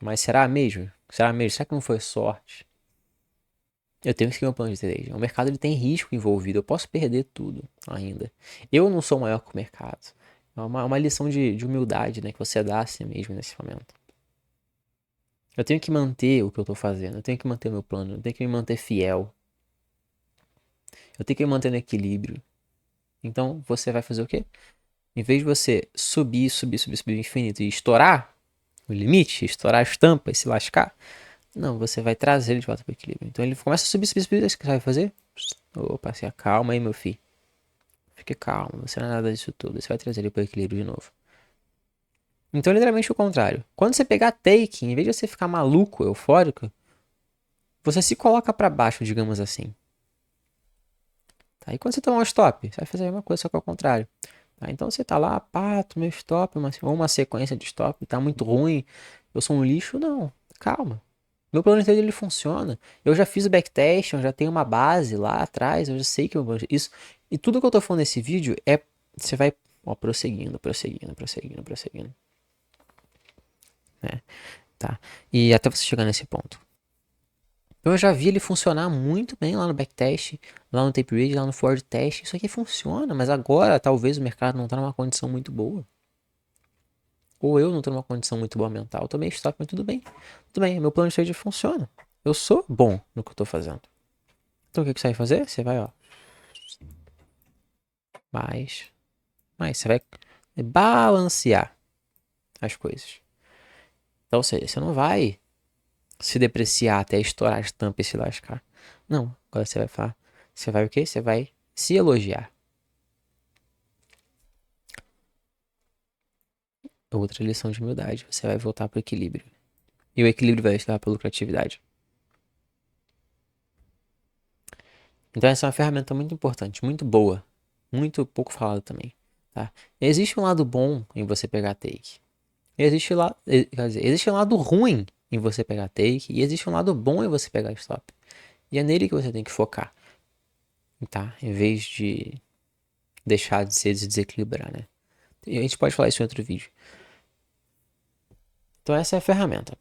mas será mesmo? Será mesmo? Será que não foi sorte? Eu tenho que seguir meu plano de trade. O mercado ele tem risco envolvido, eu posso perder tudo ainda. Eu não sou maior que o mercado. É uma lição de humildade, né, que você dá a si mesmo nesse momento. Eu tenho que manter o que eu tô fazendo, eu tenho que manter meu plano, eu tenho que me manter fiel, eu tenho que me manter no equilíbrio. Então você vai fazer o quê? Em vez de você subir, subir, subir, subir o infinito e estourar o limite, estourar as tampas e se lascar, não, você vai trazer ele de volta para o equilíbrio. Então ele começa a subir, subir, subir, o que você vai fazer? Opa, se acalma aí, meu filho. Fique calmo, você não é nada disso tudo. Você vai trazer ele para o equilíbrio de novo. Então, literalmente o contrário. Quando você pegar take, em vez de você ficar maluco, eufórico, você se coloca para baixo, digamos assim. Tá? E quando você tomar um stop, você vai fazer a mesma coisa, só que ao contrário. Tá? Então você tá lá, pá, tomei stop, ou uma sequência de stop, tá muito ruim, eu sou um lixo. Não, calma. Meu plano de trade ele funciona. Eu já fiz o backtest, eu já tenho uma base lá atrás, eu já sei que isso. E tudo que eu tô falando nesse vídeo é você vai ó, prosseguindo, prosseguindo, prosseguindo, prosseguindo, né? Tá? E até você chegar nesse ponto. Eu já vi ele funcionar muito bem lá no backtest, lá no tape read, lá no forward test. Isso aqui funciona, mas agora talvez o mercado não tá numa condição muito boa. Ou eu não tô numa condição muito boa mental. Eu tomei stop, mas tudo bem. Tudo bem, meu plano de trade funciona. Eu sou bom no que eu tô fazendo. Então o que que você vai fazer? Você vai, ó, mais. Você vai balancear as coisas. Então, ou seja, você não vai se depreciar até estourar as tampas e se lascar. Não, agora você vai falar. Você vai o quê? Você vai se elogiar. Outra lição de humildade. Você vai voltar para o equilíbrio. E o equilíbrio vai estar pela lucratividade. Então essa é uma ferramenta muito importante, muito boa. Muito pouco falada também. Tá? Existe um lado bom em você pegar take. Existe um lado ruim em você pegar take. E existe um lado bom em você pegar stop. E é nele que você tem que focar. Tá? Em vez de deixar de se desequilibrar, né? E a gente pode falar isso em outro vídeo. Então essa é a ferramenta.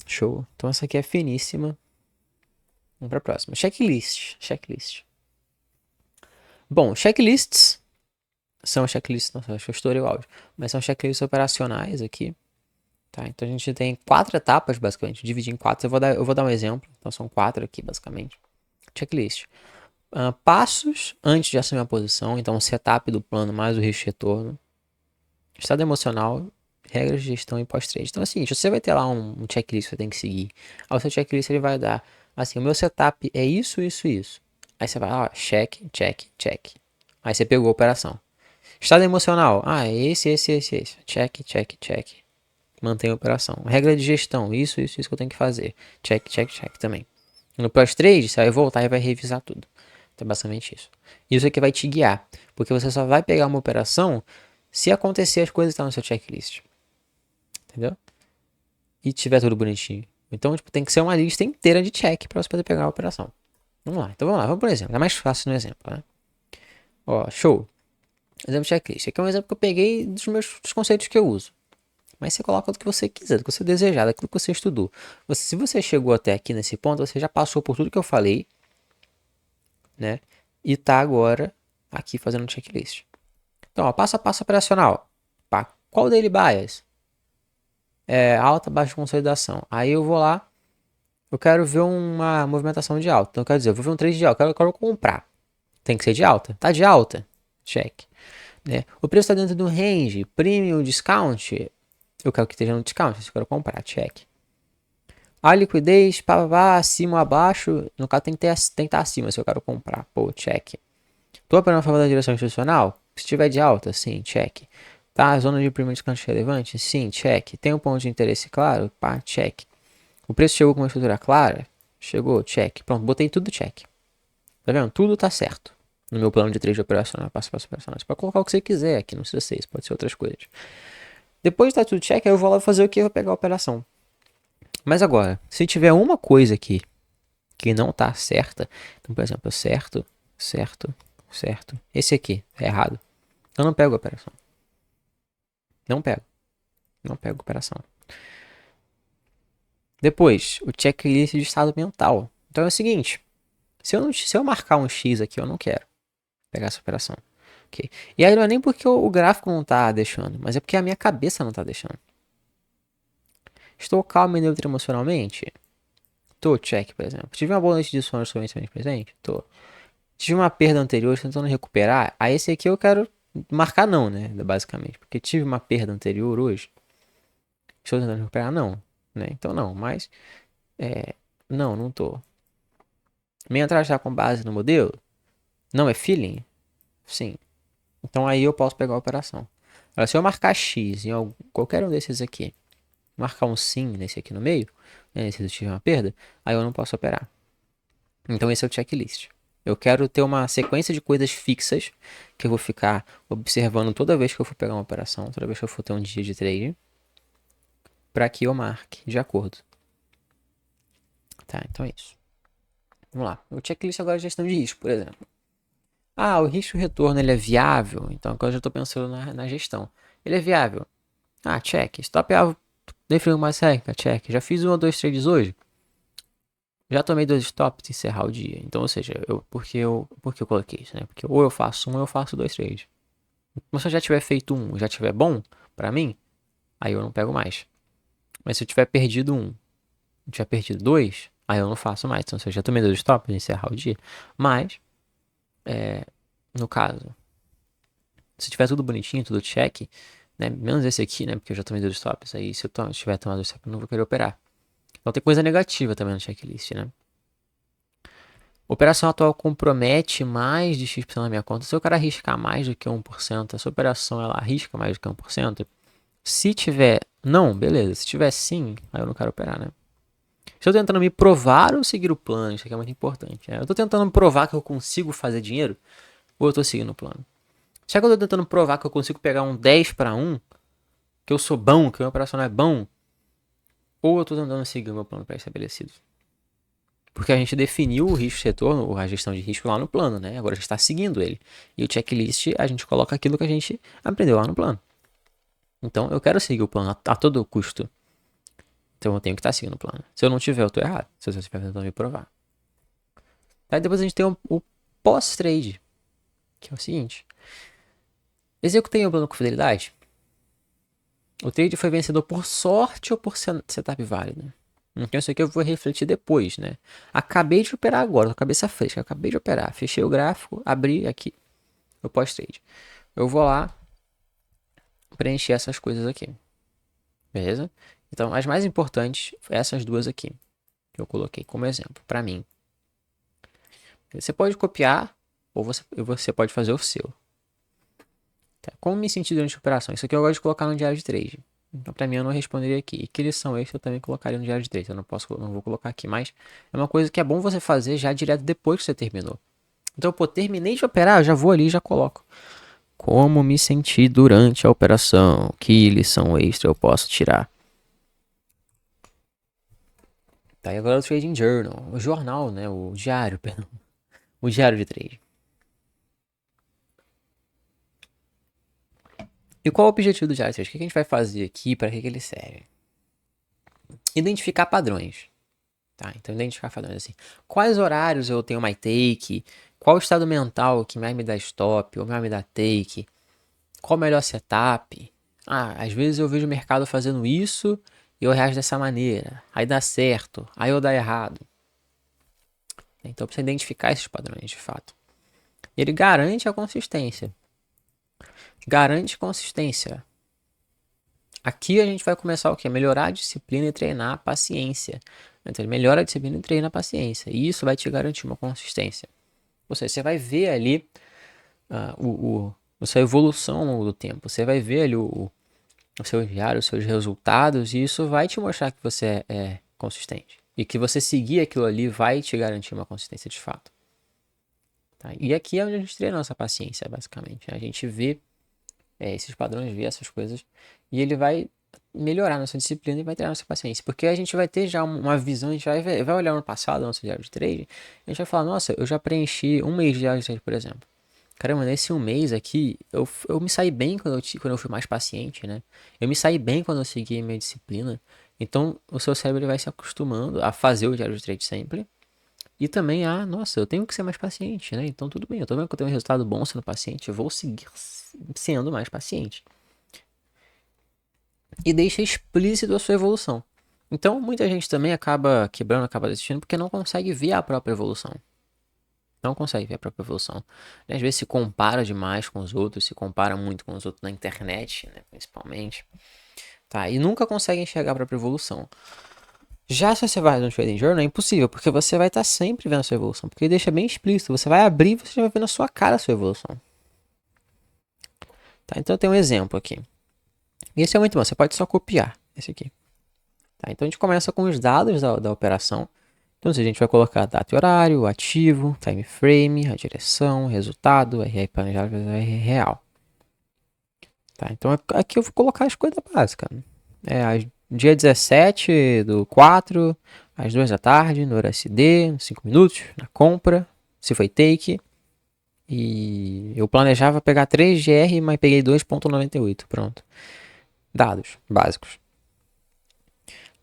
Show. Então essa aqui é finíssima. Vamos para a próxima. Checklist. Bom, checklists são checklists. Nossa, acho que eu estourei o áudio. Mas são checklists operacionais aqui. Tá? Então a gente tem 4 etapas, basicamente. Dividir em 4. Eu vou dar um exemplo. Então são 4 aqui, basicamente. Checklist. Passos antes de assumir a posição. Então o setup do plano mais o risco de retorno. Estado emocional, regras de gestão e pós-trade. Então, assim, você vai ter lá um checklist que você tem que seguir. Aí o seu checklist ele vai dar, assim, o meu setup é isso. Aí você vai, ó, check. Aí você pegou a operação. Estado emocional, é esse. Check. Mantém a operação. Regra de gestão, isso que eu tenho que fazer. Check também. No pós-trade, você vai voltar e vai revisar tudo. Então, é basicamente isso. Isso aqui vai te guiar, porque você só vai pegar uma operação se acontecer as coisas que estão no seu checklist. Entendeu? E tiver tudo bonitinho. Então, tipo, tem que ser uma lista inteira de check para você poder pegar a operação. Vamos lá. Então, vamos por exemplo. É mais fácil no exemplo, né? Ó, show. Exemplo de checklist. Aqui é um exemplo que eu peguei dos conceitos que eu uso. Mas você coloca do que você quiser, do que você desejar, daquilo que você estudou. Se você chegou até aqui nesse ponto, você já passou por tudo que eu falei, né? E tá agora aqui fazendo um checklist. Então, ó, passo a passo operacional. Qual daily bias? Alta, baixa consolidação. Aí eu vou lá, eu quero ver uma movimentação de alta. Então, quer dizer, eu vou ver um trade de alta, eu quero comprar. Tem que ser de alta? Tá de alta? Check. Né? O preço está dentro do range, premium, discount. Eu quero que esteja no discount, eu quero comprar, check. A liquidez, acima ou abaixo, no caso tem que estar acima se eu quero comprar, pô, check. Tô operando a favor da direção institucional? Se tiver de alta, sim, check. Tá, a zona de premium descante relevante? Sim, check. Tem um ponto de interesse claro? Pá, check. O preço chegou com uma estrutura clara? Chegou, check. Pronto, botei tudo check. Tá vendo? Tudo tá certo. No meu plano de trade operacional, passo a passo operacional. Você pode colocar o que você quiser aqui, não precisa ser isso, pode ser outras coisas. Depois de tá tudo check, aí eu vou lá fazer o que? Eu vou pegar a operação. Mas agora, se tiver uma coisa aqui que não tá certa, então, por exemplo, certo. Esse aqui é errado. Eu não pego a operação. Não pego a operação. Depois, o checklist de estado mental. Então é o seguinte, se eu marcar um X aqui, eu não quero pegar essa operação. Okay? E aí não é nem porque o gráfico não tá deixando, mas é porque a minha cabeça não tá deixando. Estou calmo e neutro emocionalmente? Tô, check, por exemplo. Tive uma boa noite de sono somente presente? Tô. Tive uma perda anterior, estou tentando recuperar. Aí esse aqui eu quero marcar não, né? Basicamente. Porque tive uma perda anterior hoje. Estou tentando recuperar? Não. Né? Então não, mas... não tô. Minha entrada está com base no modelo? Não é feeling? Sim. Então aí eu posso pegar a operação. Agora, se eu marcar X em qualquer um desses aqui, marcar um sim nesse aqui no meio, né, se eu tiver uma perda, aí eu não posso operar. Então esse é o checklist. Eu quero ter uma sequência de coisas fixas que eu vou ficar observando toda vez que eu for pegar uma operação, toda vez que eu for ter um dia de trade, para que eu marque de acordo. Tá, então é isso. Vamos lá. O checklist agora é gestão de risco, por exemplo. O risco-retorno ele é viável? Então agora eu já estou pensando na gestão. Ele é viável? Check. Stop alvo definiu mais técnica? Check. Já fiz 1 ou 2 trades hoje? Já tomei 2 stops e encerrar o dia. Então, ou seja, por que eu coloquei isso, né? Porque ou eu faço 1 ou eu faço 2 trades. Mas se eu já tiver feito 1 e já tiver bom pra mim, aí eu não pego mais. Mas se eu tiver perdido 1 e tiver perdido 2, aí eu não faço mais. Então, se eu já tomei 2 stops e encerrar o dia. Mas, no caso, Se tiver tudo bonitinho, tudo check, né? Menos esse aqui, né? Porque eu já tomei 2 stops. Aí se eu tiver tomado 2 stops, eu não vou querer operar. Então tem coisa negativa também no checklist, né? Operação atual compromete mais de X% na minha conta. Se o cara arriscar mais do que 1%, essa operação ela arrisca mais do que 1%. Se tiver não, beleza. Se tiver sim, aí eu não quero operar, né? Estou tentando me provar ou seguir o plano, isso aqui é muito importante. Eu estou tentando provar que eu consigo fazer dinheiro ou eu estou seguindo o plano. Será que eu estou tentando provar que eu consigo pegar um 10 para 1, que eu sou bom, que o meu operacional é bom, ou eu estou tentando seguir o meu plano pré-estabelecido? Porque a gente definiu o risco de retorno, a gestão de risco lá no plano, né? Agora a gente está seguindo ele. E o checklist, a gente coloca aquilo que a gente aprendeu lá no plano. Então eu quero seguir o plano a todo custo. Então eu tenho que estar seguindo o plano. Se eu não tiver, eu estou errado. Se você estiver tentando me provar. Aí depois a gente tem o pós-trade, que é o seguinte. Executei o plano com fidelidade. O trade foi vencedor por sorte ou por setup válido? Então isso aqui eu vou refletir depois, né? Acabei de operar agora, tô com a cabeça fresca. Acabei de operar. Fechei o gráfico, abri aqui o pós-trade. Eu vou lá preencher essas coisas aqui. Beleza? Então as mais importantes, essas duas aqui. Que eu coloquei como exemplo, para mim. Você pode copiar ou você pode fazer o seu. Tá? Como me sentir durante a operação? Isso aqui eu gosto de colocar no diário de trade. Então, para mim, eu não responderia aqui. E que lição extra eu também colocaria no diário de trade. Eu não vou colocar aqui, mas é uma coisa que é bom você fazer já direto depois que você terminou. Então, pô, terminei de operar, eu já vou ali e já coloco. Como me senti durante a operação? Que lição extra eu posso tirar? Tá, e agora o Trading Journal. O jornal, né? O diário, perdão. O diário de trade. E qual é o objetivo do diário de trade? O que a gente vai fazer aqui? Para que ele serve? Identificar padrões. Tá, então identificar padrões assim. Quais horários eu tenho my take? Qual o estado mental que mais me dá stop ou mais me dá take? Qual o melhor setup? Às vezes eu vejo o mercado fazendo isso e eu reajo dessa maneira. Aí dá certo, aí eu dá errado. Então precisa identificar esses padrões de fato. Ele garante a consistência. Garante consistência. Aqui a gente vai começar o quê? Melhorar a disciplina e treinar a paciência. Então ele melhora a disciplina e treina a paciência. E isso vai te garantir uma consistência. Ou seja, você vai ver ali a sua evolução ao longo do tempo. Você vai ver ali o seu diário, os seus resultados, e isso vai te mostrar que você é consistente. E que você seguir aquilo ali vai te garantir uma consistência de fato. Tá? E aqui é onde a gente treina a nossa paciência, basicamente. A gente vê esses padrões, vê essas coisas, e ele vai melhorar a nossa disciplina e vai treinar a nossa paciência. Porque a gente vai ter já uma visão, a gente vai olhar no passado, nosso diário de trade, a gente vai falar, nossa, eu já preenchi um mês de diário de trade, por exemplo. Caramba, nesse um mês aqui, eu me saí bem quando eu fui mais paciente, né? Eu me saí bem quando eu segui a minha disciplina. Então, o seu cérebro ele vai se acostumando a fazer o diário de trade sempre. E também nossa, eu tenho que ser mais paciente, né? Então, tudo bem, eu tô vendo que eu tenho um resultado bom sendo paciente, eu vou seguir sendo mais paciente. E deixa explícito a sua evolução. Então, muita gente também acaba quebrando, acaba desistindo, porque não consegue ver a própria evolução. Não consegue ver a própria evolução. Às vezes se compara demais com os outros, se compara muito com os outros na internet, né, principalmente. Tá, e nunca consegue enxergar a própria evolução. Já se você vai no Trading Journal, é impossível, porque você vai estar sempre vendo a sua evolução. Porque ele deixa bem explícito. Você vai abrir e você já vai ver na sua cara a sua evolução. Tá, então tem um exemplo aqui. E esse é muito bom, você pode só copiar esse aqui. Tá, então a gente começa com os dados da operação. Então, a gente vai colocar data e horário, o ativo, time frame, a direção, resultado, RR planejado, RR real. Tá, então aqui eu vou colocar as coisas básicas. Dia 17 do 4, às 2 da tarde, no SD, 5 minutos, na compra, se foi take. E eu planejava pegar 3 GR, mas peguei 2,98. Pronto. Dados básicos.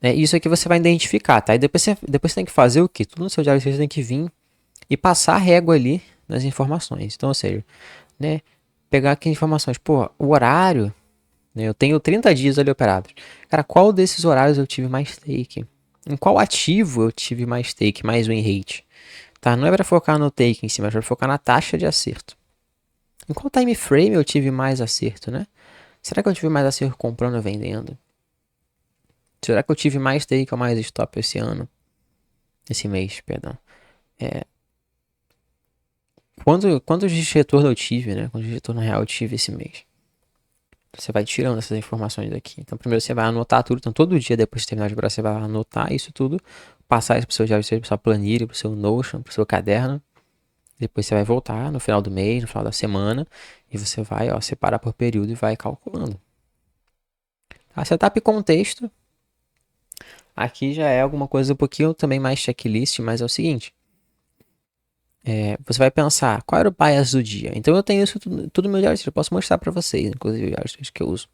Isso aqui você vai identificar, tá? E depois você tem que fazer o quê? Tudo no seu diário você tem que vir e passar a régua ali nas informações. Então, ou seja, né, pegar aqui informações. Pô, o horário, né, eu tenho 30 dias ali operados. Cara, qual desses horários eu tive mais take? Em qual ativo eu tive mais take, mais win rate? Tá? Não é para focar no take em cima, é para focar na taxa de acerto. Em qual time frame eu tive mais acerto, né? Será que eu tive mais acerto comprando ou vendendo? Será que eu tive mais take ou mais stop esse ano? Esse mês, perdão. Quantos de retorno eu tive, né? Quantos de retorno real eu tive esse mês? Você vai tirando essas informações daqui. Então, primeiro você vai anotar tudo. Então, todo dia depois de terminar de operar, você vai anotar isso tudo. Passar isso pro seu diário, pro sua planilha, pro seu Notion, pro seu caderno. Depois você vai voltar no final do mês, no final da semana. E você vai, ó, separar por período e vai calculando. A setup e contexto. Aqui já é alguma coisa um pouquinho também mais checklist, mas é o seguinte. Você vai pensar, qual era o bias do dia? Então eu tenho isso tudo no meu diário, eu posso mostrar para vocês, inclusive o diário que eu uso.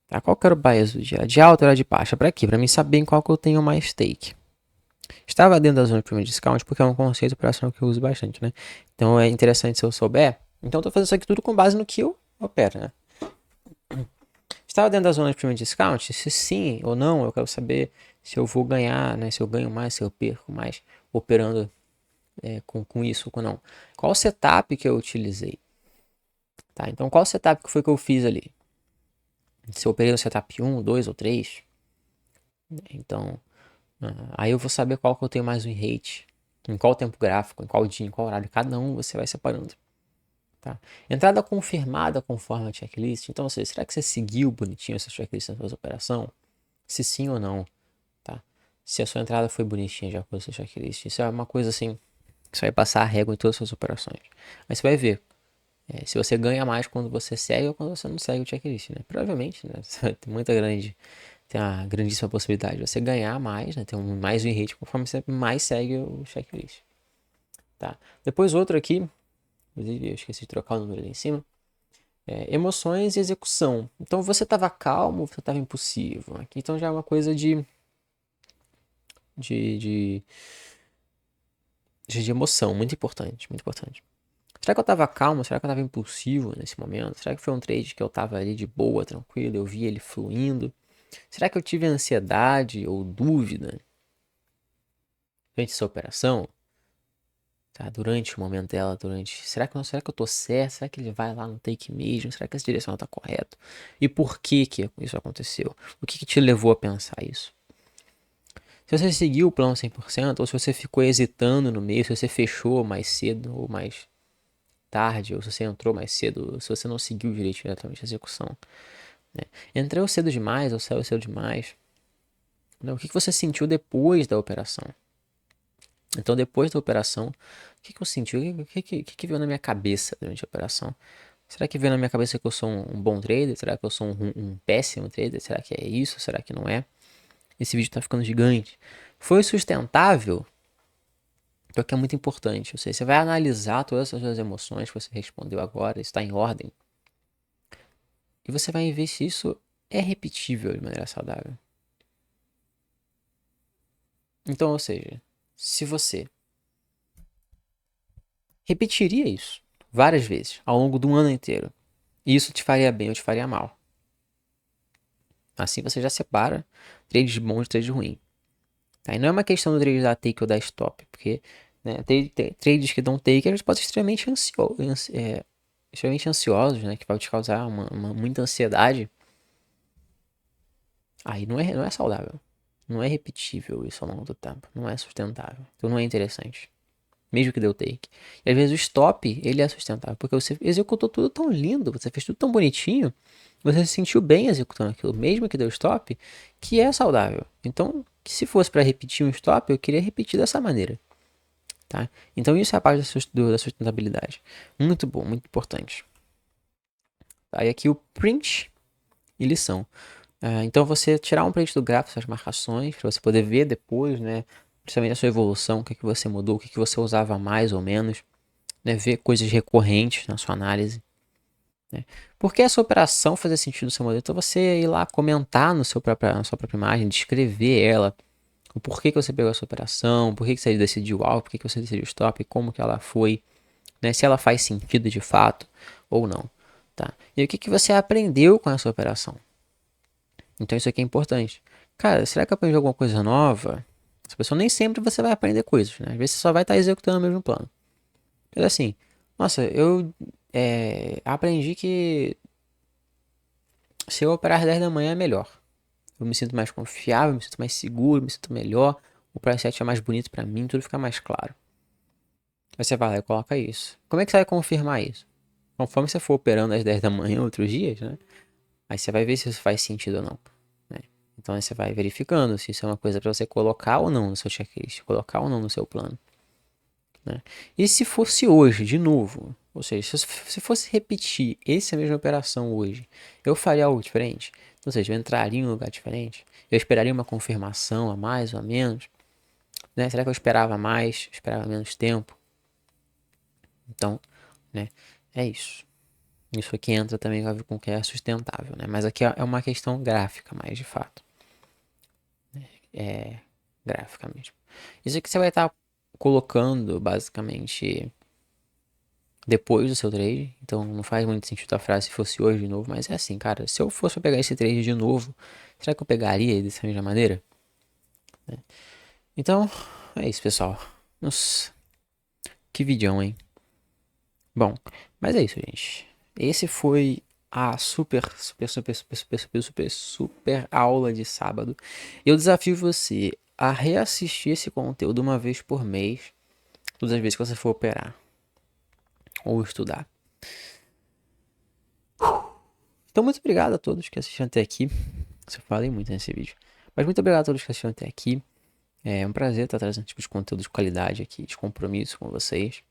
Tá? Qual que era o bias do dia? De alta ou de baixa? Para quê? Para mim saber em qual que eu tenho mais take. Estava dentro da zona de premium discount porque é um conceito operacional que eu uso bastante, né? Então é interessante se eu souber. Então eu tô fazendo isso aqui tudo com base no que eu opero, né? Estava dentro da zona de premium discount? Se sim ou não, eu quero saber se eu vou ganhar, né? Se eu ganho mais, se eu perco mais operando com isso ou não. Qual setup que eu utilizei? Tá, então qual setup que foi que eu fiz ali? Se eu operei no setup 1, 2 ou 3, então aí eu vou saber qual que eu tenho mais win rate, em qual tempo gráfico, em qual dia, em qual horário, cada um você vai separando. Tá? Entrada confirmada conforme a checklist, então será que você seguiu bonitinho essa checklist na sua operação? Se sim ou não, tá? Se a sua entrada foi bonitinha já com essa checklist, isso é uma coisa assim, que você vai passar a régua em todas as suas operações. Aí você vai ver se você ganha mais quando você segue ou quando você não segue o checklist, né? Provavelmente, né? Você vai ter tem uma grandíssima possibilidade de você ganhar mais, né? Ter mais win rate conforme você mais segue o checklist, tá? Depois outro aqui, inclusive eu esqueci de trocar o número ali em cima, emoções e execução. Então você estava calmo, você estava impulsivo. Aqui então já é uma coisa de, de, de emoção, muito importante, muito importante. Será que eu tava calmo? Será que eu tava impulsivo nesse momento? Será que foi um trade que eu tava ali de boa, tranquilo, eu vi ele fluindo? Será que eu tive ansiedade ou dúvida durante essa operação? Tá? Durante o momento dela, será que eu tô certo? Será que ele vai lá no take mesmo? Será que essa direção tá correta? E por que que isso aconteceu? O que que te levou a pensar isso? Se você seguiu o plano 100% ou se você ficou hesitando no meio, se você fechou mais cedo ou mais tarde, ou se você entrou mais cedo, se você não seguiu diretamente a execução, né? Entrou cedo demais ou saiu cedo demais, né? O que você sentiu depois da operação? Então, depois da operação, o que eu senti? O que veio na minha cabeça durante a operação? Será que veio na minha cabeça que eu sou um bom trader? Será que eu sou um péssimo trader? Será que é isso? Será que não é? Esse vídeo tá ficando gigante. Foi sustentável? Então, que é muito importante. Ou seja, você vai analisar todas as suas emoções que você respondeu agora, está em ordem. E você vai ver se isso é repetível de maneira saudável. Então, ou seja, se você repetiria isso várias vezes ao longo do ano inteiro, isso te faria bem ou te faria mal. Assim você já separa trades bons de trades ruins. Tá? E não é uma questão do trade dar take ou dar stop, porque né, trades que dão take eles podem ser extremamente ansiosos, né, que vai te causar muita ansiedade. Aí não é saudável. Não é repetível isso ao longo do tempo. Não é sustentável. Então não é interessante. Mesmo que deu take. E às vezes o stop, ele é sustentável. Porque você executou tudo tão lindo. Você fez tudo tão bonitinho. Você se sentiu bem executando aquilo. Mesmo que deu stop. Que é saudável. Então, se fosse para repetir um stop, eu queria repetir dessa maneira. Tá? Então isso é a parte da sustentabilidade. Muito bom, muito importante. Tá? E aqui o print e lição. Então você tirar um print do gráfico, essas marcações, para você poder ver depois, né? Principalmente a sua evolução, o que você mudou, o que você usava mais ou menos, né? Ver coisas recorrentes na sua análise. Né? Por que essa operação fazer sentido no seu modelo? Então você ir lá comentar na sua própria imagem, descrever ela, o porquê que você pegou essa operação, por que você decidiu o alvo, por que você decidiu o stop, como que ela foi, né? Se ela faz sentido de fato ou não. Tá? E o que você aprendeu com essa operação? Então isso aqui é importante. Cara, será que eu aprendi alguma coisa nova? Essa pessoa nem sempre você vai aprender coisas, né? Às vezes você só vai estar executando o mesmo plano. Mas assim, nossa, eu aprendi que se eu operar às 10 da manhã é melhor. Eu me sinto mais confiável, me sinto mais seguro, me sinto melhor. O preset é mais bonito pra mim, tudo fica mais claro. Aí você vai lá e coloca isso. Como é que você vai confirmar isso? Conforme você for operando às 10 da manhã outros dias, né? Aí você vai ver se isso faz sentido ou não, né? Então aí você vai verificando se isso é uma coisa pra você colocar ou não no seu checklist, colocar ou não no seu plano, né? E se fosse hoje, de novo, ou seja, se fosse repetir essa mesma operação hoje, eu faria algo diferente? Ou seja, eu entraria em um lugar diferente? Eu esperaria uma confirmação a mais ou a menos? Né? Será que eu esperava mais? Esperava menos tempo? Então, né? É isso. Isso aqui entra também com o que é sustentável, né? Mas aqui é uma questão gráfica, mais de fato. É gráfica mesmo. Isso aqui você vai estar colocando, basicamente, depois do seu trade. Então não faz muito sentido a frase se fosse hoje de novo. Mas é assim, cara. Se eu fosse pegar esse trade de novo, será que eu pegaria dessa mesma maneira? Então, é isso, pessoal. Nossa, que vídeo, hein? Bom, mas é isso, gente. Esse foi a super aula de sábado. Eu desafio você a reassistir esse conteúdo uma vez por mês, todas as vezes que você for operar ou estudar. Então, muito obrigado a todos que assistiram até aqui. Eu falei muito nesse vídeo. Mas muito obrigado a todos que assistiram até aqui. É um prazer estar trazendo tipo de conteúdo de qualidade aqui, de compromisso com vocês.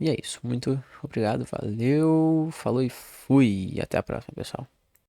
E é isso. Muito obrigado. Valeu. Falou e fui. E até a próxima, pessoal.